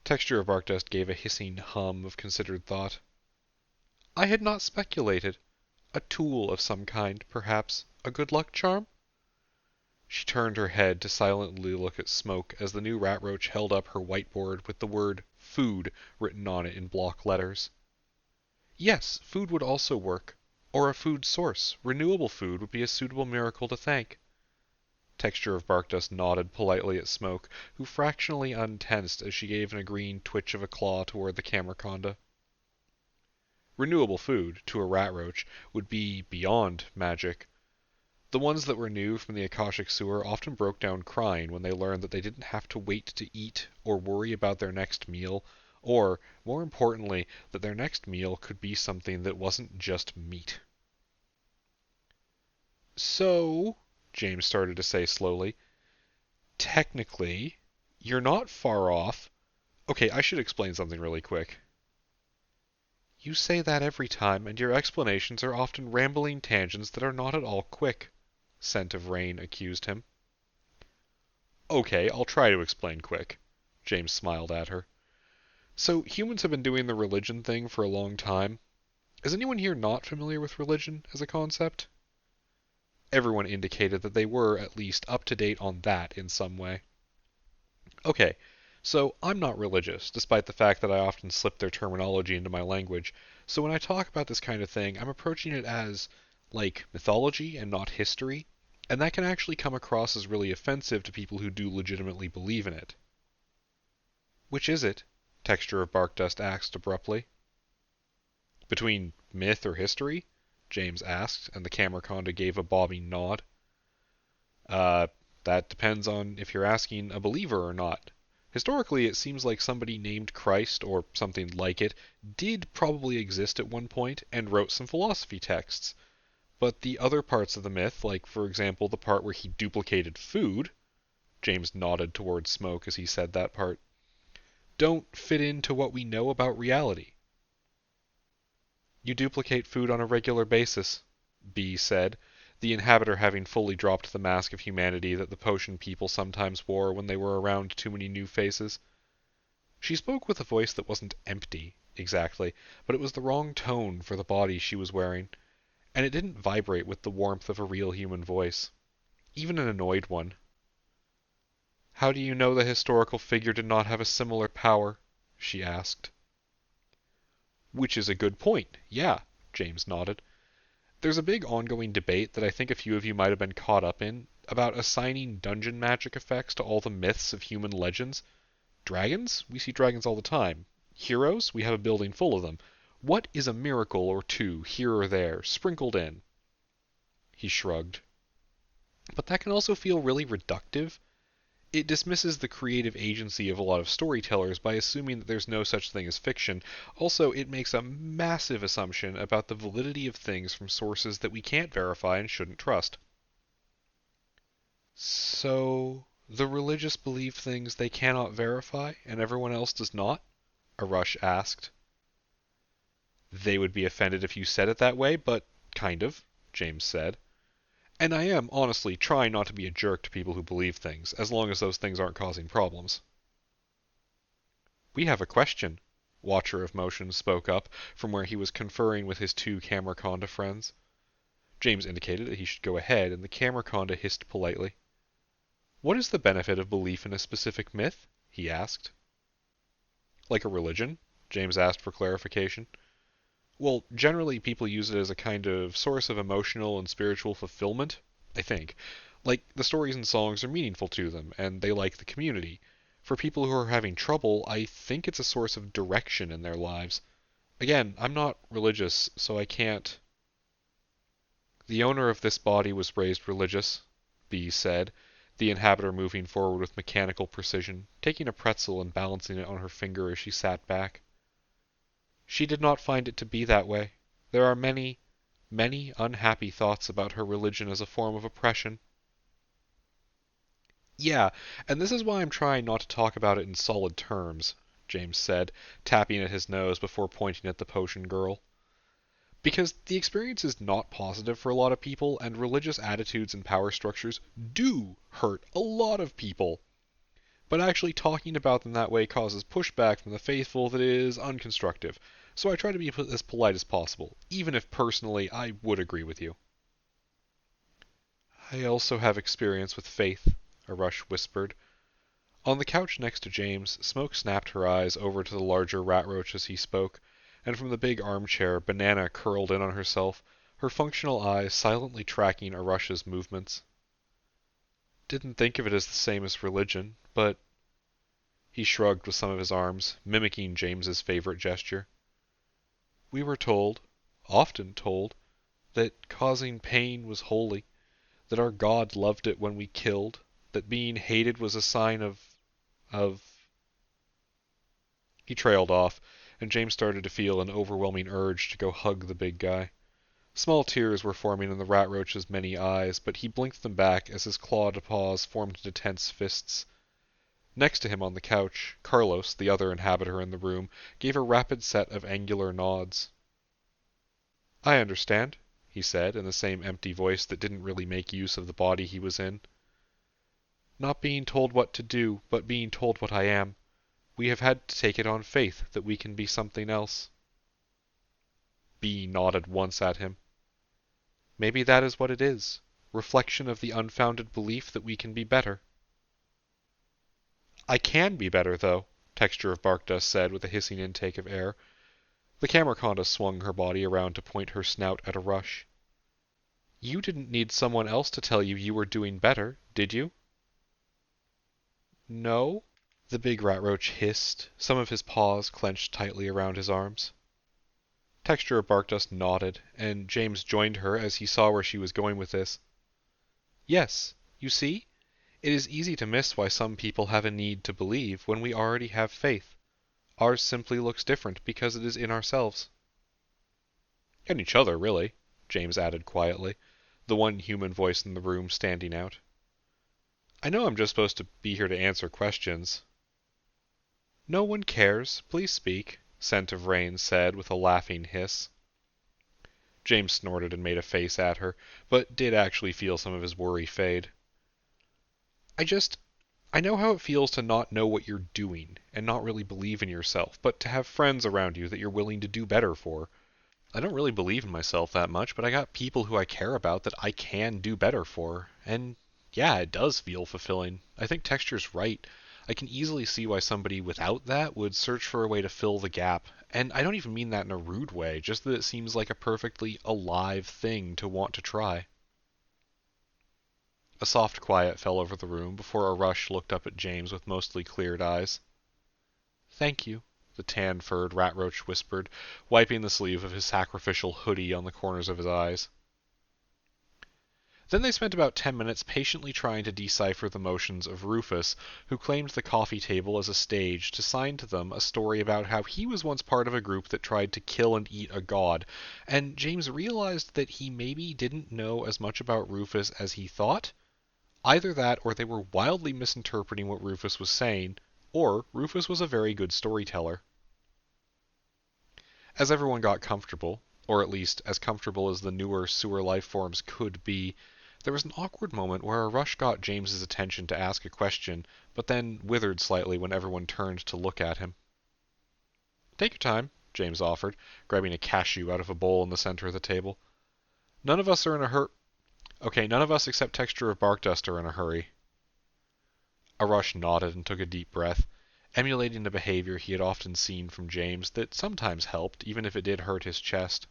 Texture of Bark Dust gave a hissing hum of considered thought. I had not speculated. A tool of some kind, perhaps. A good luck charm? She turned her head to silently look at Smoke as the new ratroach held up her whiteboard with the word food written on it in block letters. Yes, food would also work. Or a food source. Renewable food would be a suitable miracle to thank. Texture of Bark Dust nodded politely at Smoke, who fractionally untensed as she gave an agreeing twitch of a claw toward the camraconda. Renewable food, to a ratroach, would be beyond magic. The ones that were new from the Akashic Sewer often broke down crying when they learned that they didn't have to wait to eat or worry about their next meal, or, more importantly, that their next meal could be something that wasn't just meat. So, James started to say slowly, technically, you're not far off. Okay, I should explain something really quick. You say that every time, and your explanations are often rambling tangents that are not at all quick, Scent of Rain accused him. Okay, I'll try to explain quick. James smiled at her. So, humans have been doing the religion thing for a long time. Is anyone here not familiar with religion as a concept? Everyone indicated that they were, at least, up to date on that in some way. Okay, so I'm not religious, despite the fact that I often slip their terminology into my language, so when I talk about this kind of thing, I'm approaching it as, like, mythology and not history, and that can actually come across as really offensive to people who do legitimately believe in it. Which is it? Texture of Bark Dust asked abruptly. Between myth or history? James asked, and the camraconda gave a bobbing nod. That depends on if you're asking a believer or not. Historically, it seems like somebody named Christ, or something like it, did probably exist at one point and wrote some philosophy texts. But the other parts of the myth, like, for example, the part where he duplicated food, James nodded towards Smoke as he said that part, don't fit into what we know about reality. You duplicate food on a regular basis, B said, the inhabitor having fully dropped the mask of humanity that the potion people sometimes wore when they were around too many new faces. She spoke with a voice that wasn't empty, exactly, but it was the wrong tone for the body she was wearing, and it didn't vibrate with the warmth of a real human voice, even an annoyed one. How do you know the historical figure did not have a similar power? She asked. Which is a good point, yeah, James nodded. There's a big ongoing debate that I think a few of you might have been caught up in about assigning dungeon magic effects to all the myths of human legends. Dragons? We see dragons all the time. Heroes? We have a building full of them. What is a miracle or two here or there, sprinkled in? He shrugged. But that can also feel really reductive. It dismisses the creative agency of a lot of storytellers by assuming that there's no such thing as fiction. Also, it makes a massive assumption about the validity of things from sources that we can't verify and shouldn't trust. So, the religious believe things they cannot verify, and everyone else does not? A Rush asked, They would be offended if you said it that way, but kind of, James said. And I am, honestly, trying not to be a jerk to people who believe things, as long as those things aren't causing problems. We have a question, Watcher of Motion spoke up from where he was conferring with his two camraconda friends. James indicated that he should go ahead, and the camraconda hissed politely. What is the benefit of belief in a specific myth? He asked. Like a religion? James asked for clarification. Well, generally people use it as a kind of source of emotional and spiritual fulfillment, I think. Like, the stories and songs are meaningful to them, and they like the community. For people who are having trouble, I think it's a source of direction in their lives. Again, I'm not religious, so I can't... The owner of this body was raised religious, B said, the inhabitor moving forward with mechanical precision, taking a pretzel and balancing it on her finger as she sat back. She did not find it to be that way. There are many, many unhappy thoughts about her religion as a form of oppression. Yeah, and this is why I'm trying not to talk about it in solid terms, James said, tapping at his nose before pointing at the potion girl. Because the experience is not positive for a lot of people, and religious attitudes and power structures do hurt a lot of people. But actually talking about them that way causes pushback from the faithful that is unconstructive, so I try to be as polite as possible, even if personally I would agree with you. I also have experience with faith, Arush whispered. On the couch next to James, Smoke snapped her eyes over to the larger ratroach as he spoke, and from the big armchair, Banana curled in on herself, her functional eyes silently tracking Arush's movements. Didn't think of it as the same as religion, but... He shrugged with some of his arms, mimicking James's favorite gesture. We were told, often told, that causing pain was holy, that our God loved it when we killed, that being hated was a sign of... He trailed off, and James started to feel an overwhelming urge to go hug the big guy. Small tears were forming in the ratroach's many eyes, but he blinked them back as his clawed paws formed into tense fists. Next to him on the couch, Carlos, the other inhabitor in the room, gave a rapid set of angular nods. I understand, he said, in the same empty voice that didn't really make use of the body he was in. Not being told what to do, but being told what I am. We have had to take it on faith that we can be something else. B nodded once at him. Maybe that is what it is. Reflection of the unfounded belief that we can be better. I can be better, though, Texture of Bark Dust said with a hissing intake of air. The camraconda swung her body around to point her snout at Arush. You didn't need someone else to tell you were doing better, did you? No, the big ratroach hissed, some of his paws clenched tightly around his arms. Texture of Bark Dust nodded, and James joined her as he saw where she was going with this. Yes, you see? It is easy to miss why some people have a need to believe when we already have faith. Ours simply looks different because it is in ourselves. And each other, really, James added quietly, the one human voice in the room standing out. I know I'm just supposed to be here to answer questions. No one cares. Please speak, Scent of Rain said with a laughing hiss. James snorted and made a face at her, but did actually feel some of his worry fade. I know how it feels to not know what you're doing, and not really believe in yourself, but to have friends around you that you're willing to do better for. I don't really believe in myself that much, but I got people who I care about that I can do better for, and yeah, it does feel fulfilling. I think Texture's right. I can easily see why somebody without that would search for a way to fill the gap, and I don't even mean that in a rude way, just that it seems like a perfectly alive thing to want to try. A soft quiet fell over the room before Arush looked up at James with mostly cleared eyes. Thank you, the tan-furred ratroach whispered, wiping the sleeve of his sacrificial hoodie on the corners of his eyes. Then they spent about 10 minutes patiently trying to decipher the motions of Rufus, who claimed the coffee table as a stage to sign to them a story about how he was once part of a group that tried to kill and eat a god, and James realized that he maybe didn't know as much about Rufus as he thought. Either that, or they were wildly misinterpreting what Rufus was saying, or Rufus was a very good storyteller. As everyone got comfortable, or at least as comfortable as the newer sewer life forms could be, there was an awkward moment where a rush got James's attention to ask a question, but then withered slightly when everyone turned to look at him. Take your time, James offered, grabbing a cashew out of a bowl in the center of the table. None of us are in a hurry. Okay, none of us except Texture of Bark Dust are in a hurry. Arush nodded and took a deep breath, emulating the behavior he had often seen from James that sometimes helped, even if it did hurt his chest.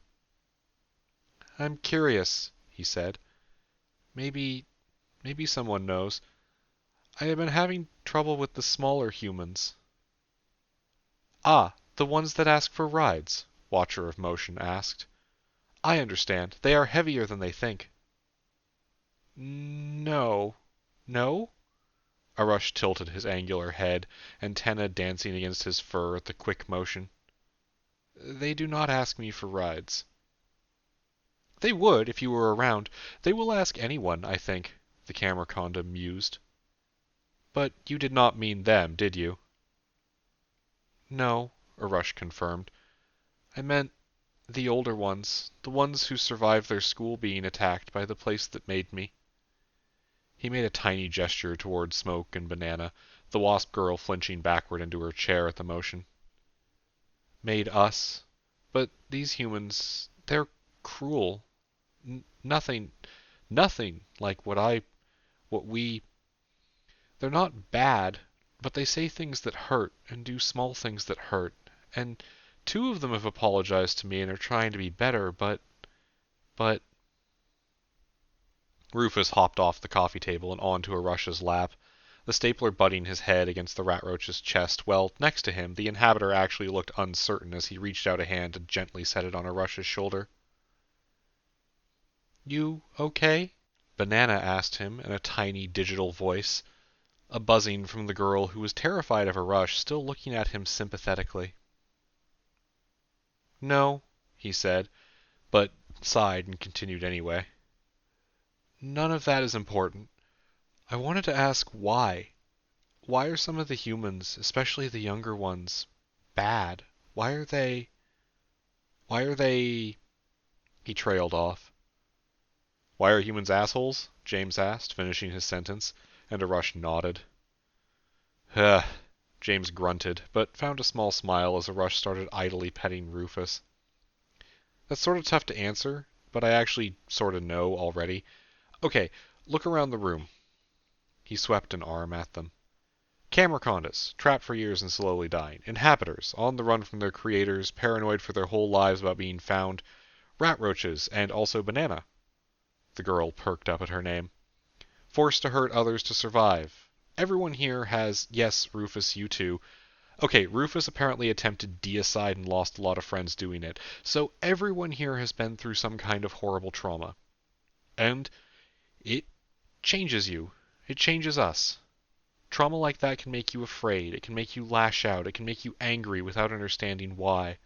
I'm curious, he said. Maybe someone knows. I have been having trouble with the smaller humans. Ah, the ones that ask for rides, Watcher of Motion asked. I understand. They are heavier than they think. No. No? Arush tilted his angular head, antenna dancing against his fur at the quick motion. They do not ask me for rides. They would, if you were around. They will ask anyone, I think, the camraconda mused. But you did not mean them, did you? No, Arush confirmed. I meant the older ones, the ones who survived their school being attacked by the place that made me. He made a tiny gesture toward Smoke and Banana, the wasp girl flinching backward into her chair at the motion. Made us. But these humans, they're cruel. Nothing like what we... They're not bad, but they say things that hurt and do small things that hurt. And 2 of them have apologized to me and are trying to be better, but... Rufus hopped off the coffee table and onto Arush's lap, the stapler butting his head against the ratroach's chest, while next to him the inhabitor actually looked uncertain as he reached out a hand and gently set it on Arush's shoulder. You okay? Banana asked him in a tiny digital voice, a buzzing from the girl who was terrified of Arush still looking at him sympathetically. No, he said, but sighed and continued anyway. None of that is important. I wanted to ask why. Why are some of the humans, especially the younger ones, bad? Why are they... He trailed off. Why are humans assholes? James asked, finishing his sentence, and Arush nodded. Huh, James grunted, but found a small smile as Arush started idly petting Rufus. That's sort of tough to answer, but I actually sort of know already. Okay, look around the room. He swept an arm at them. Camracondas, trapped for years and slowly dying. Inhabitors, on the run from their creators, paranoid for their whole lives about being found. Ratroaches, and also Banana. The girl perked up at her name. Forced to hurt others to survive. Everyone here has... Yes, Rufus, you too. Okay, Rufus apparently attempted deicide and lost a lot of friends doing it. So everyone here has been through some kind of horrible trauma. And it changes you. It changes us. Trauma like that can make you afraid. It can make you lash out. It can make you angry without understanding why.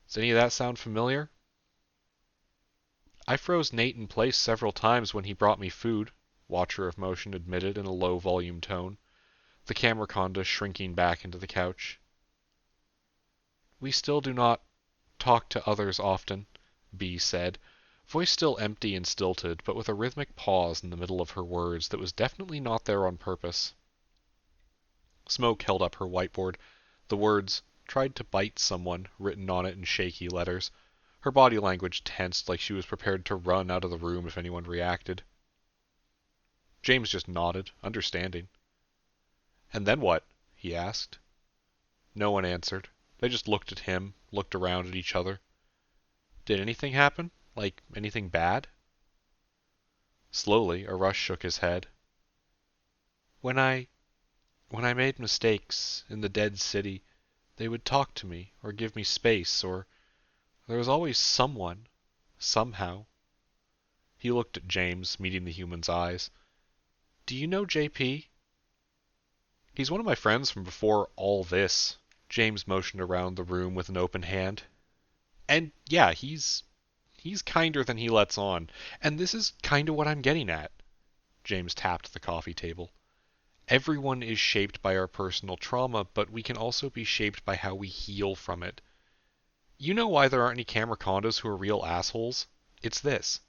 Does any of that sound familiar? I froze Nate in place several times when he brought me food, Watcher of Motion admitted in a low-volume tone, the camraconda shrinking back into the couch. We still do not talk to others often, B said, voice still empty and stilted, but with a rhythmic pause in the middle of her words that was definitely not there on purpose. Smoke held up her whiteboard, the words, "tried to bite someone," written on it in shaky letters. Her body language tensed like she was prepared to run out of the room if anyone reacted. James just nodded, understanding. And then what? He asked. No one answered. They just looked at him, looked around at each other. Did anything happen? Like, anything bad? Slowly, Arush shook his head. When I made mistakes in the dead city, they would talk to me, or give me space, or there was always someone, somehow. He looked at James, meeting the human's eyes. Do you know JP? He's one of my friends from before all this. James motioned around the room with an open hand. And yeah, he's kinder than he lets on. And this is kinda what I'm getting at. James tapped the coffee table. Everyone is shaped by our personal trauma, but we can also be shaped by how we heal from it. You know why there aren't any camracondas who are real assholes? It's this.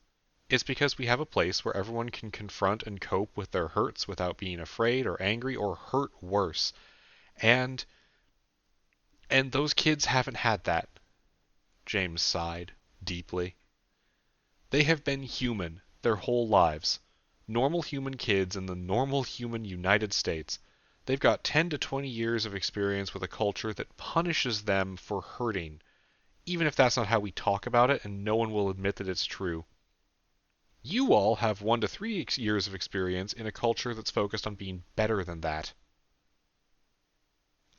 It's because we have a place where everyone can confront and cope with their hurts without being afraid or angry or hurt worse. And those kids haven't had that. James sighed deeply. They have been human their whole lives. Normal human kids in the normal human United States. They've got 10 to 20 years of experience with a culture that punishes them for hurting, even if that's not how we talk about it and no one will admit that it's true. You all have 1 to 3 years of experience in a culture that's focused on being better than that.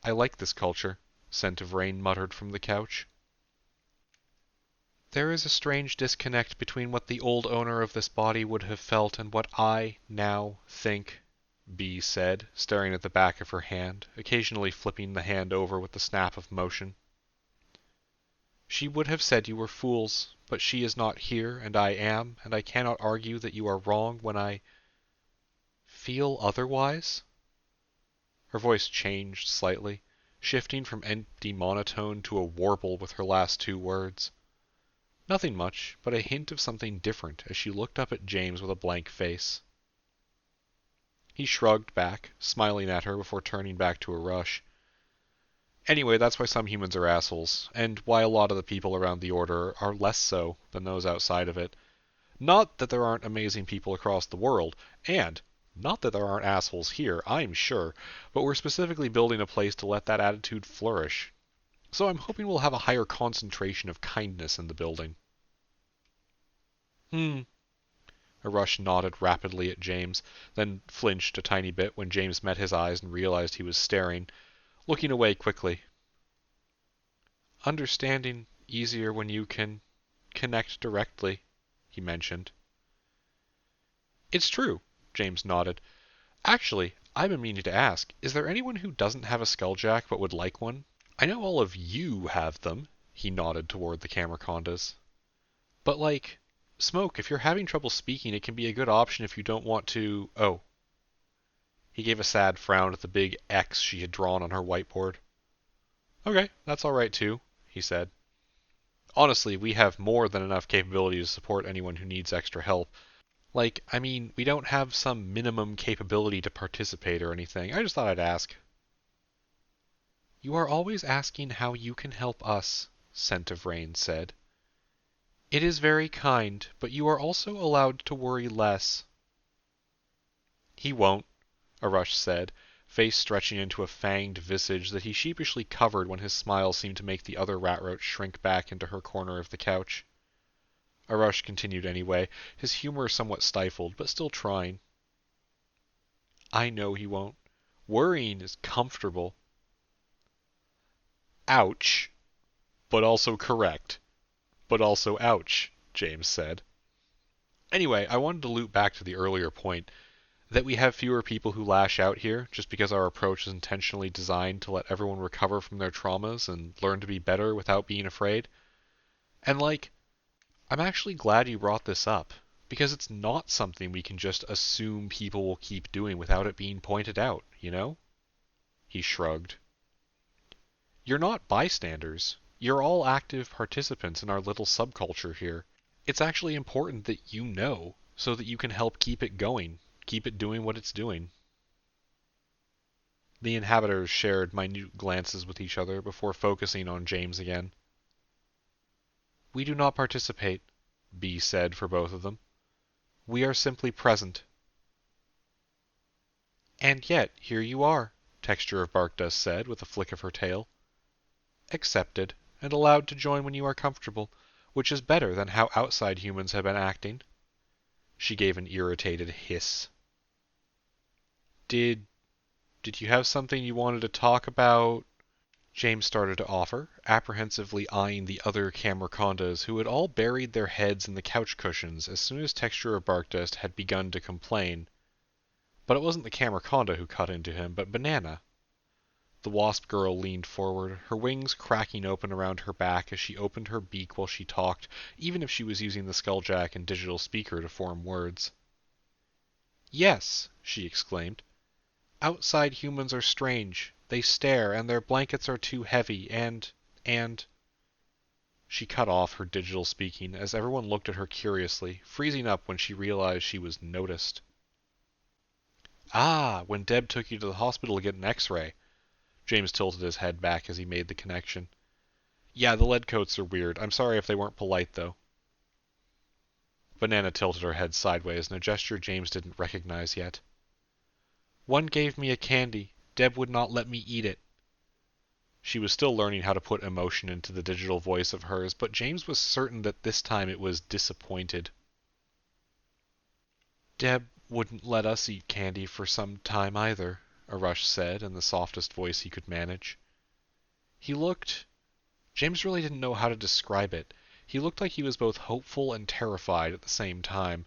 I like this culture, Scent of Rain muttered from the couch. There is a strange disconnect between what the old owner of this body would have felt and what I now think, Bee said, staring at the back of her hand, occasionally flipping the hand over with the snap of motion. She would have said you were fools, but she is not here, and I am, and I cannot argue that you are wrong when I feel otherwise. Her voice changed slightly, shifting from empty monotone to a warble with her last 2 words. Nothing much, but a hint of something different as she looked up at James with a blank face. He shrugged back, smiling at her before turning back to Arush. Anyway, that's why some humans are assholes, and why a lot of the people around the Order are less so than those outside of it. Not that there aren't amazing people across the world, and not that there aren't assholes here, I'm sure, but we're specifically building a place to let that attitude flourish. So I'm hoping we'll have a higher concentration of kindness in the building. Arush nodded rapidly at James, then flinched a tiny bit when James met his eyes and realized he was staring, looking away quickly. Understanding easier when you can connect directly, he mentioned. It's true, James nodded. Actually, I've been meaning to ask, is there anyone who doesn't have a skulljack but would like one? I know all of you have them, he nodded toward the camracondas. But Smoke, if you're having trouble speaking, it can be a good option if you don't want to... Oh. He gave a sad frown at the big X she had drawn on her whiteboard. Okay, that's all right too, he said. Honestly, we have more than enough capability to support anyone who needs extra help. We don't have some minimum capability to participate or anything. I just thought I'd ask. You are always asking how you can help us, Scent of Rain said. It is very kind, but you are also allowed to worry less. He won't, Arush said, face stretching into a fanged visage that he sheepishly covered when his smile seemed to make the other ratroach shrink back into her corner of the couch. Arush continued anyway, his humor somewhat stifled, but still trying. I know he won't. Worrying is comfortable. Ouch. But also correct. But also ouch, James said. Anyway, I wanted to loop back to the earlier point, that we have fewer people who lash out here just because our approach is intentionally designed to let everyone recover from their traumas and learn to be better without being afraid. And I'm actually glad you brought this up, because it's not something we can just assume people will keep doing without it being pointed out, you know? He shrugged. You're not bystanders. You're all active participants in our little subculture here. It's actually important that you know, so that you can help keep it going, keep it doing what it's doing. The inhabitants shared minute glances with each other before focusing on James again. We do not participate, Bee said for both of them. We are simply present. And yet, here you are, Texture of Barkdust said with a flick of her tail. Accepted, and allowed to join when you are comfortable, which is better than how outside humans have been acting. She gave an irritated hiss. Did you have something you wanted to talk about? James started to offer, apprehensively eyeing the other camracondas who had all buried their heads in the couch cushions as soon as Texture of Barkdust had begun to complain. But it wasn't the camraconda who cut into him, but Banana. The wasp girl leaned forward, her wings cracking open around her back as she opened her beak while she talked, even if she was using the skulljack and digital speaker to form words. Yes, she exclaimed. Outside humans are strange. They stare, and their blankets are too heavy, and... She cut off her digital speaking as everyone looked at her curiously, freezing up when she realized she was noticed. Ah, when Deb took you to the hospital to get an x-ray. James tilted his head back as he made the connection. Yeah, the lead coats are weird. I'm sorry if they weren't polite, though. Banana tilted her head sideways in a gesture James didn't recognize yet. One gave me a candy. Deb would not let me eat it. She was still learning how to put emotion into the digital voice of hers, but James was certain that this time it was disappointed. Deb wouldn't let us eat candy for some time either, Arush said in the softest voice he could manage. He looked... James really didn't know how to describe it. He looked like he was both hopeful and terrified at the same time.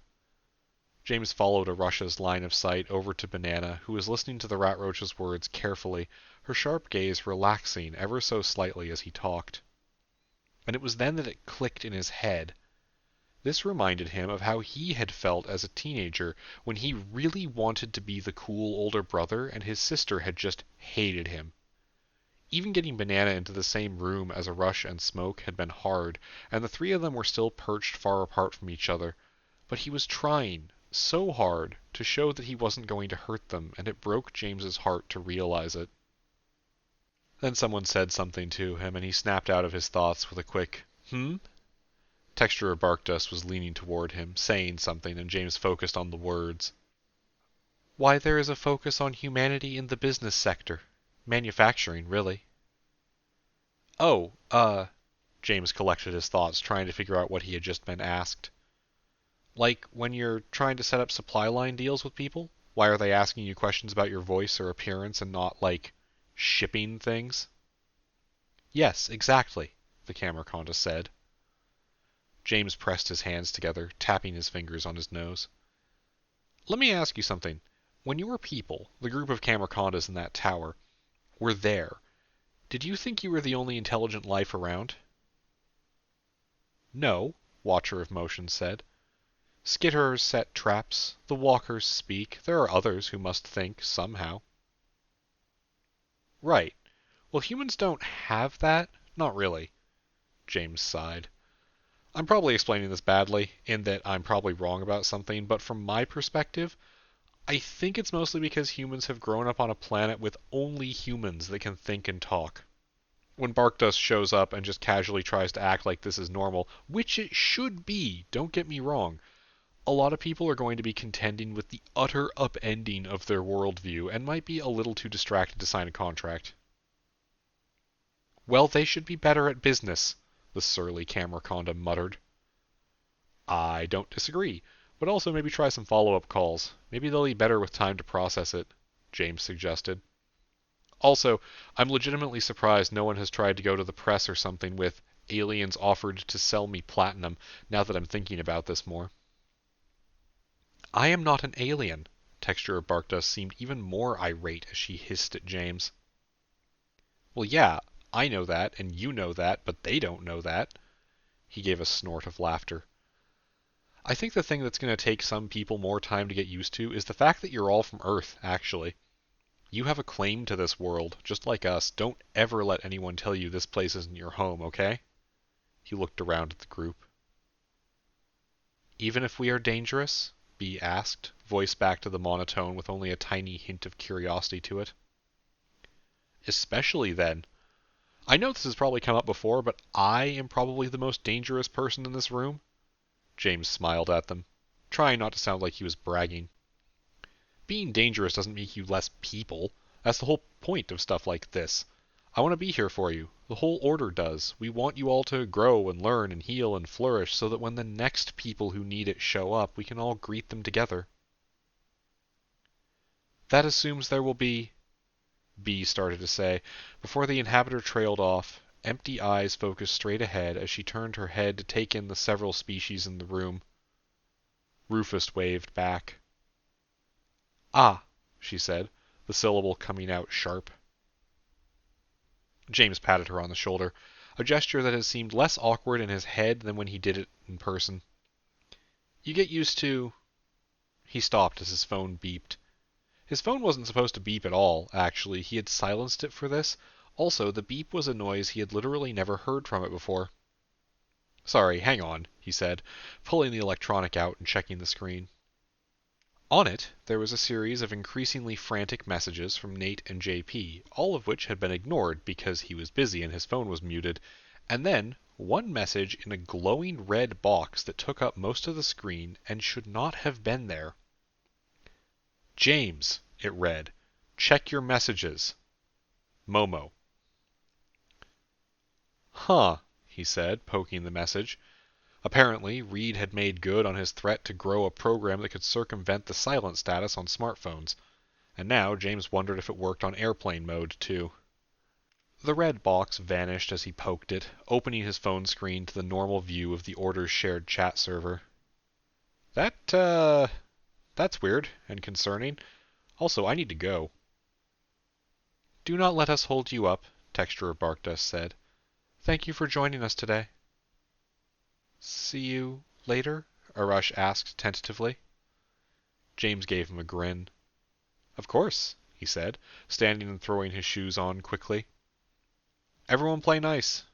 James followed Arush's line of sight over to Banana, who was listening to the ratroach's words carefully, her sharp gaze relaxing ever so slightly as he talked. And it was then that it clicked in his head. This reminded him of how he had felt as a teenager when he really wanted to be the cool older brother and his sister had just hated him. Even getting Banana into the same room as Arush and Smoke had been hard, and the three of them were still perched far apart from each other. But he was trying so hard to show that he wasn't going to hurt them, and it broke James's heart to realize it. Then someone said something to him, and he snapped out of his thoughts with a quick, Texture of Barkdust was leaning toward him, saying something, and James focused on the words. Why there is a focus on humanity in the business sector. Manufacturing, really. Oh, James collected his thoughts, trying to figure out what he had just been asked. Like, when you're trying to set up supply line deals with people? Why are they asking you questions about your voice or appearance and not, like, shipping things? Yes, exactly, the camraconda said. James pressed his hands together, tapping his fingers on his nose. Let me ask you something. When your people, the group of camracondas in that tower, were there, did you think you were the only intelligent life around? No, Watcher of Motion said. Skitterers set traps, the walkers speak, there are others who must think, somehow. Right. Well, humans don't have that? Not really. James sighed. I'm probably explaining this badly, in that I'm probably wrong about something, but from my perspective, I think it's mostly because humans have grown up on a planet with only humans that can think and talk. When Barkdust shows up and just casually tries to act like this is normal, which it should be, don't get me wrong, a lot of people are going to be contending with the utter upending of their worldview and might be a little too distracted to sign a contract. Well, they should be better at business, the surly camraconda muttered. I don't disagree, but also maybe try some follow-up calls. Maybe they'll be better with time to process it, James suggested. Also, I'm legitimately surprised no one has tried to go to the press or something with aliens offered to sell me platinum, now that I'm thinking about this more. I am not an alien. Texture of Barkdust seemed even more irate as she hissed at James. Well, yeah, I know that, and you know that, but they don't know that. He gave a snort of laughter. I think the thing that's going to take some people more time to get used to is the fact that you're all from Earth, actually. You have a claim to this world, just like us. Don't ever let anyone tell you this place isn't your home, okay? He looked around at the group. Even if we are dangerous? B asked, voice back to the monotone with only a tiny hint of curiosity to it. Especially then. I know this has probably come up before, but I am probably the most dangerous person in this room. James smiled at them, trying not to sound like he was bragging. Being dangerous doesn't make you less people. That's the whole point of stuff like this. I want to be here for you. The whole order does. We want you all to grow and learn and heal and flourish so that when the next people who need it show up, we can all greet them together. That assumes there will be... B started to say, before the inhabitor trailed off, empty eyes focused straight ahead as she turned her head to take in the several species in the room. Rufus waved back. Ah, she said, the syllable coming out sharp. James patted her on the shoulder, a gesture that had seemed less awkward in his head than when he did it in person. You get used to... He stopped as his phone beeped. His phone wasn't supposed to beep at all, actually. He had silenced it for this. Also, the beep was a noise he had literally never heard from it before. Sorry, hang on, he said, pulling the electronic out and checking the screen. On it, there was a series of increasingly frantic messages from Nate and JP, all of which had been ignored because he was busy and his phone was muted, and then one message in a glowing red box that took up most of the screen and should not have been there. James, it read, check your messages. Momo. Huh, he said, poking the message. Apparently, Reed had made good on his threat to grow a program that could circumvent the silent status on smartphones. And now James wondered if it worked on airplane mode, too. The red box vanished as he poked it, opening his phone screen to the normal view of the order's shared chat server. That's weird and concerning. Also, I need to go. Do not let us hold you up, Texturer Barkdust said. Thank you for joining us today. See you later? Arash asked tentatively. James gave him a grin. Of course, he said, standing and throwing his shoes on quickly. Everyone play nice.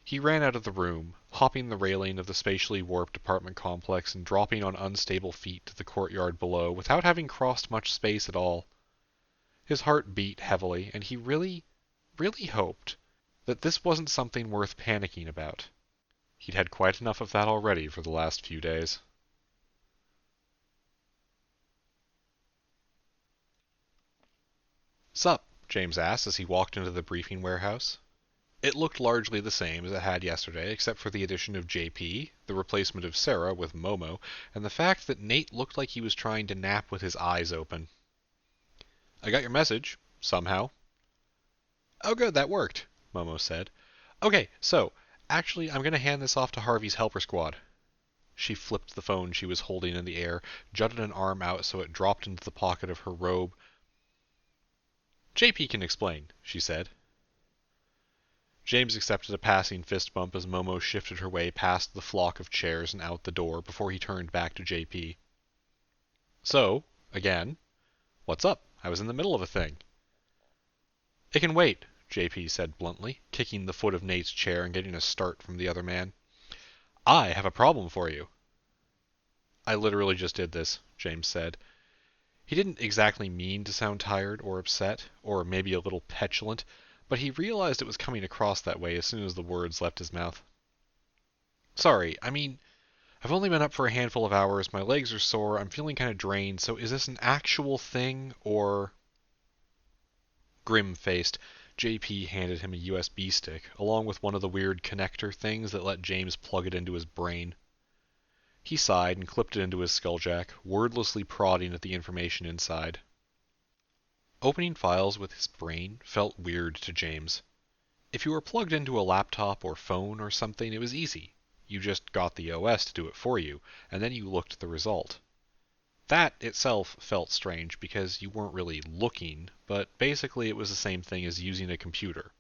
He ran out of the room, hopping the railing of the spatially warped apartment complex and dropping on unstable feet to the courtyard below without having crossed much space at all. His heart beat heavily, and he really hoped that this wasn't something worth panicking about. He'd had quite enough of that already for the last few days. Sup? James asked as he walked into the briefing warehouse. It looked largely the same as it had yesterday, except for the addition of JP, the replacement of Sarah with Momo, and the fact that Nate looked like he was trying to nap with his eyes open. I got your message, somehow. Oh good, that worked, Momo said. Okay, so, actually I'm going to hand this off to Harvey's helper squad. She flipped the phone she was holding in the air, jutted an arm out so it dropped into the pocket of her robe. JP can explain, she said. James accepted a passing fist bump as Momo shifted her way past the flock of chairs and out the door before he turned back to JP. So, again, what's up? I was in the middle of a thing. It can wait, JP said bluntly, kicking the foot of Nate's chair and getting a start from the other man. I have a problem for you. I literally just did this, James said. He didn't exactly mean to sound tired or upset, or maybe a little petulant, but he realized it was coming across that way as soon as the words left his mouth. Sorry, I've only been up for a handful of hours, my legs are sore, I'm feeling kind of drained, so is this an actual thing, or... Grim-faced, JP handed him a USB stick, along with one of the weird connector things that let James plug it into his brain. He sighed and clipped it into his skulljack, wordlessly prodding at the information inside. Opening files with his brain felt weird to James. If you were plugged into a laptop or phone or something, it was easy. You just got the OS to do it for you, and then you looked at the result. That itself felt strange because you weren't really looking, but basically it was the same thing as using a computer.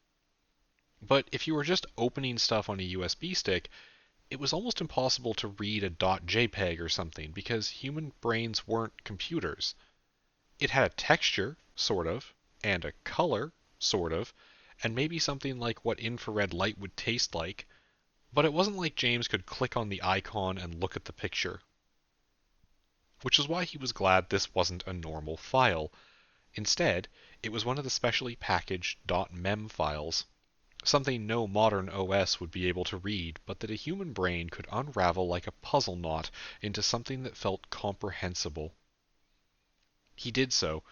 But if you were just opening stuff on a USB stick, it was almost impossible to read a .jpeg or something because human brains weren't computers. It had a texture, sort of, and a color, sort of, and maybe something like what infrared light would taste like, but it wasn't like James could click on the icon and look at the picture. Which is why he was glad this wasn't a normal file. Instead, it was one of the specially packaged .mem files. Something no modern OS would be able to read, but that a human brain could unravel like a puzzle knot into something that felt comprehensible. He did so,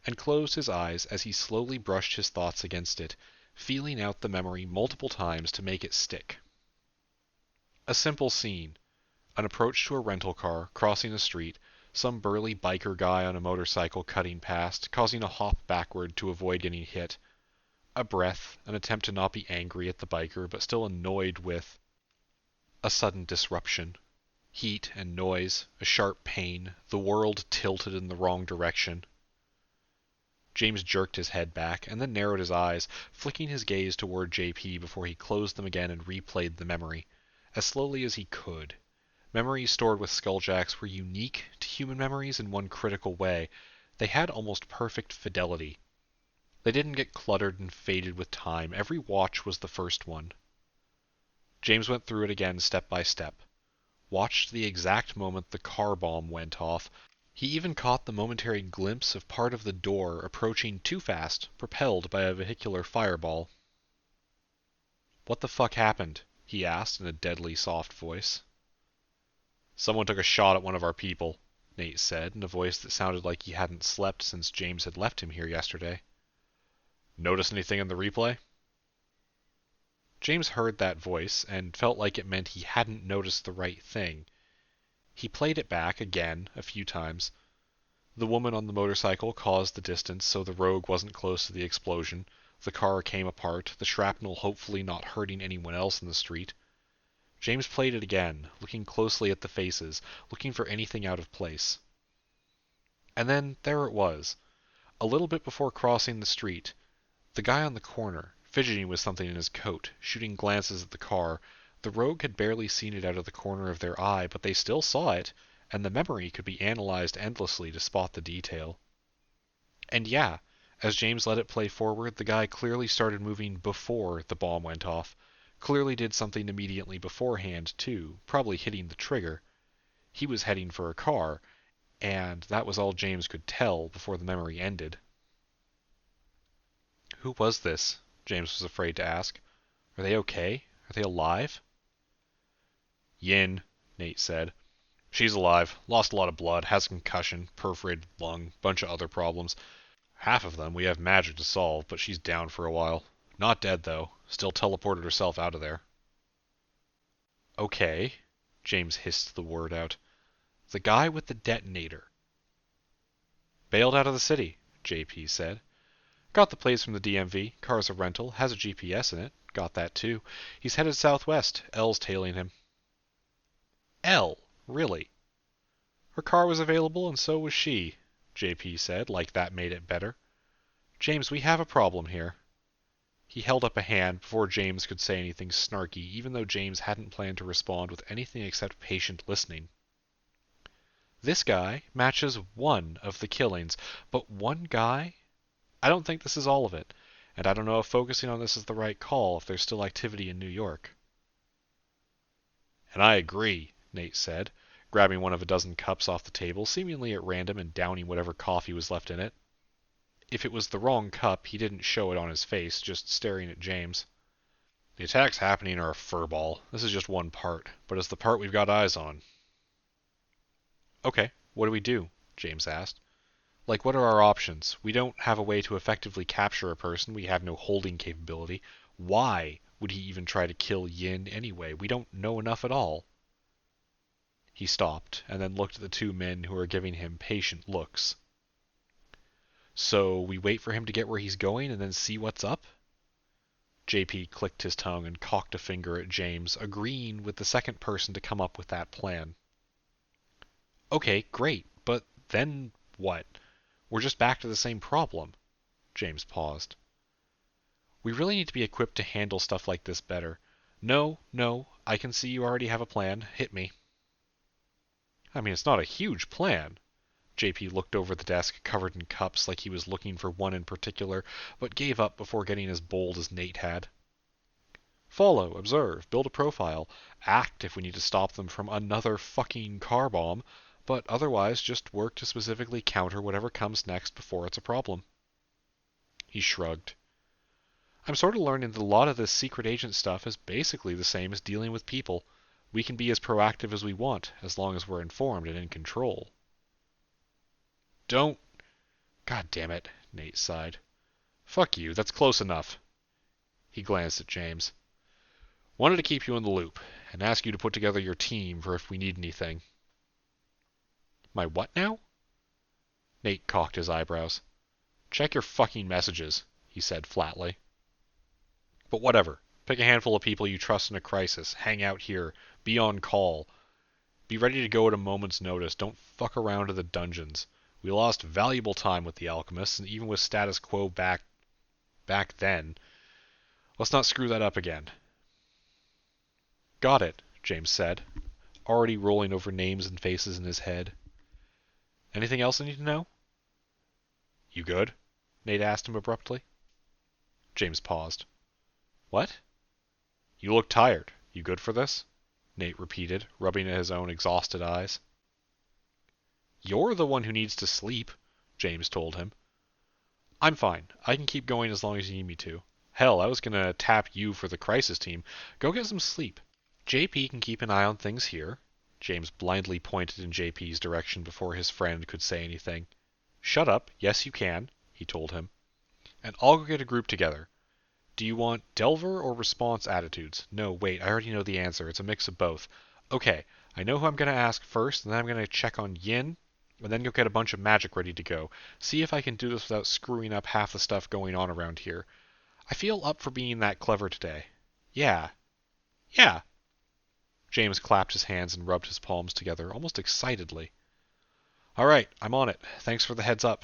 and closed his eyes as he slowly brushed his thoughts against it, feeling out the memory multiple times to make it stick. A simple scene. An approach to a rental car, crossing a street, some burly biker guy on a motorcycle cutting past, causing a hop backward to avoid getting hit. A breath, an attempt to not be angry at the biker, but still annoyed with a sudden disruption. Heat and noise, a sharp pain, the world tilted in the wrong direction. James jerked his head back, and then narrowed his eyes, flicking his gaze toward JP before he closed them again and replayed the memory, as slowly as he could. Memories stored with Skulljacks were unique to human memories in one critical way. They had almost perfect fidelity. They didn't get cluttered and faded with time. Every watch was the first one. James went through it again step by step, watched the exact moment the car bomb went off. He even caught the momentary glimpse of part of the door approaching too fast, propelled by a vehicular fireball. "What the fuck happened?" he asked in a deadly soft voice. "Someone took a shot at one of our people," Nate said, in a voice that sounded like he hadn't slept since James had left him here yesterday. "Notice anything in the replay?" James heard that voice, and felt like it meant he hadn't noticed the right thing. He played it back again a few times. The woman on the motorcycle caused the distance so the rogue wasn't close to the explosion. The car came apart, the shrapnel hopefully not hurting anyone else in the street. James played it again, looking closely at the faces, looking for anything out of place. And then there it was. A little bit before crossing the street, the guy on the corner, fidgeting with something in his coat, shooting glances at the car. The rogue had barely seen it out of the corner of their eye, but they still saw it, and the memory could be analyzed endlessly to spot the detail. And yeah, as James let it play forward, the guy clearly started moving before the bomb went off. Clearly did something immediately beforehand, too, probably hitting the trigger. He was heading for a car, and that was all James could tell before the memory ended. Who was this? James was afraid to ask. Are they okay? Are they alive? "Yin," Nate said. "She's alive. Lost a lot of blood. Has a concussion. Perforated lung. Bunch of other problems. Half of them we have magic to solve, but she's down for a while. Not dead, though. Still teleported herself out of there." "Okay." James hissed the word out. "The guy with the detonator." "Bailed out of the city," JP said. "Got the plates from the DMV. Car's a rental. Has a GPS in it. Got that, too. He's headed southwest. L's tailing him." L? Really? "Her car was available, and so was she," JP said, like that made it better. "James, we have a problem here." He held up a hand before James could say anything snarky, even though James hadn't planned to respond with anything except patient listening. "This guy matches one of the killings, but one guy? I don't think this is all of it, and I don't know if focusing on this is the right call if there's still activity in New York." "And I agree," Nate said, grabbing one of a dozen cups off the table, seemingly at random, and downing whatever coffee was left in it. If it was the wrong cup, he didn't show it on his face, just staring at James. "The attacks happening are a furball. This is just one part, but it's the part we've got eyes on." "Okay, what do we do?" James asked. "Like, what are our options? We don't have a way to effectively capture a person. We have no holding capability. Why would he even try to kill Yin anyway? We don't know enough at all." He stopped, and then looked at the two men who were giving him patient looks. "So we wait for him to get where he's going, and then see what's up?" JP clicked his tongue and cocked a finger at James, agreeing with the second person to come up with that plan. "Okay, great, but then what? We're just back to the same problem." James paused. "We really need to be equipped to handle stuff like this better. No, I can see you already have a plan. Hit me." "I mean, it's not a huge plan." JP looked over the desk covered in cups like he was looking for one in particular, but gave up before getting as bold as Nate had. "Follow, observe, build a profile, act if we need to stop them from another fucking car bomb, but otherwise just work to specifically counter whatever comes next before it's a problem." He shrugged. "I'm sort of learning that a lot of this secret agent stuff is basically the same as dealing with people. We can be as proactive as we want, as long as we're informed and in control." "Don't... God damn it," Nate sighed. "Fuck you, that's close enough." He glanced at James. "Wanted to keep you in the loop, and ask you to put together your team for if we need anything." "My what now?" Nate cocked his eyebrows. "Check your fucking messages," he said flatly. "But whatever. Pick a handful of people you trust in a crisis. Hang out here. Be on call. Be ready to go at a moment's notice. Don't fuck around in the dungeons. We lost valuable time with the alchemists, and even with status quo back then. Let's not screw that up again." "Got it," James said, already rolling over names and faces in his head. "Anything else I need to know?" "You good?" Nate asked him abruptly. James paused. "What?" "You look tired. You good for this? Nate repeated, rubbing at his own exhausted eyes. You're the one who needs to sleep, James told him. I'm fine. I can keep going as long as you need me to. Hell, I was gonna tap you for the crisis team. Go get some sleep. JP can keep an eye on things here. James blindly pointed in JP's direction before his friend could say anything. Shut up. Yes, you can, he told him. And I'll go get a group together. Do you want Delver or response attitudes? No, wait, I already know the answer. It's a mix of both. Okay, I know who I'm going to ask first, and then I'm going to check on Yin, and then go get a bunch of magic ready to go. See if I can do this without screwing up half the stuff going on around here. I feel up for being that clever today. Yeah. Yeah. James clapped his hands and rubbed his palms together, almost excitedly. All right, I'm on it. Thanks for the heads up.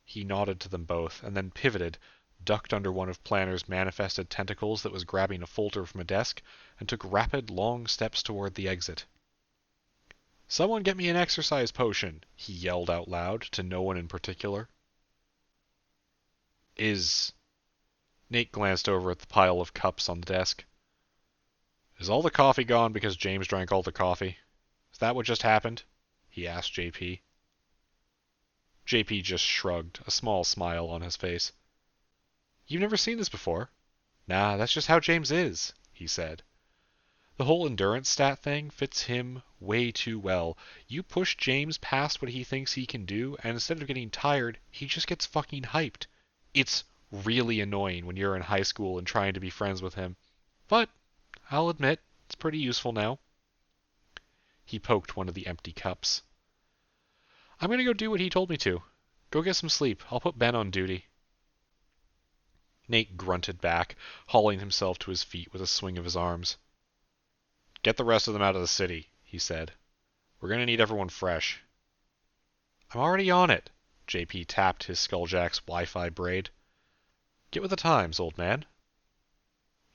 He nodded to them both, and then pivoted, ducked under one of Planner's manifested tentacles that was grabbing a folder from a desk, and took rapid, long steps toward the exit. Someone get me an exercise potion, he yelled out loud, to no one in particular. Nate glanced over at the pile of cups on the desk. Is all the coffee gone because James drank all the coffee? Is that what just happened? He asked JP. JP just shrugged, a small smile on his face. You've never seen this before? Nah, that's just how James is, he said. The whole endurance stat thing fits him way too well. You push James past what he thinks he can do, and instead of getting tired, he just gets fucking hyped. It's really annoying when you're in high school and trying to be friends with him. But, I'll admit, it's pretty useful now. He poked one of the empty cups. I'm gonna go do what he told me to. Go get some sleep. I'll put Ben on duty. Nate grunted back, hauling himself to his feet with a swing of his arms. Get the rest of them out of the city, he said. We're going to need everyone fresh. I'm already on it, JP tapped his Skulljack's Wi-Fi braid. Get with the times, old man.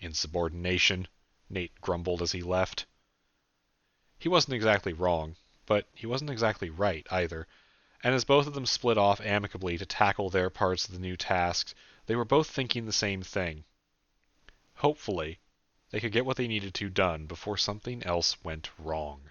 Insubordination, Nate grumbled as he left. He wasn't exactly wrong, but he wasn't exactly right either, and as both of them split off amicably to tackle their parts of the new tasks, they were both thinking the same thing. Hopefully, they could get what they needed to done before something else went wrong.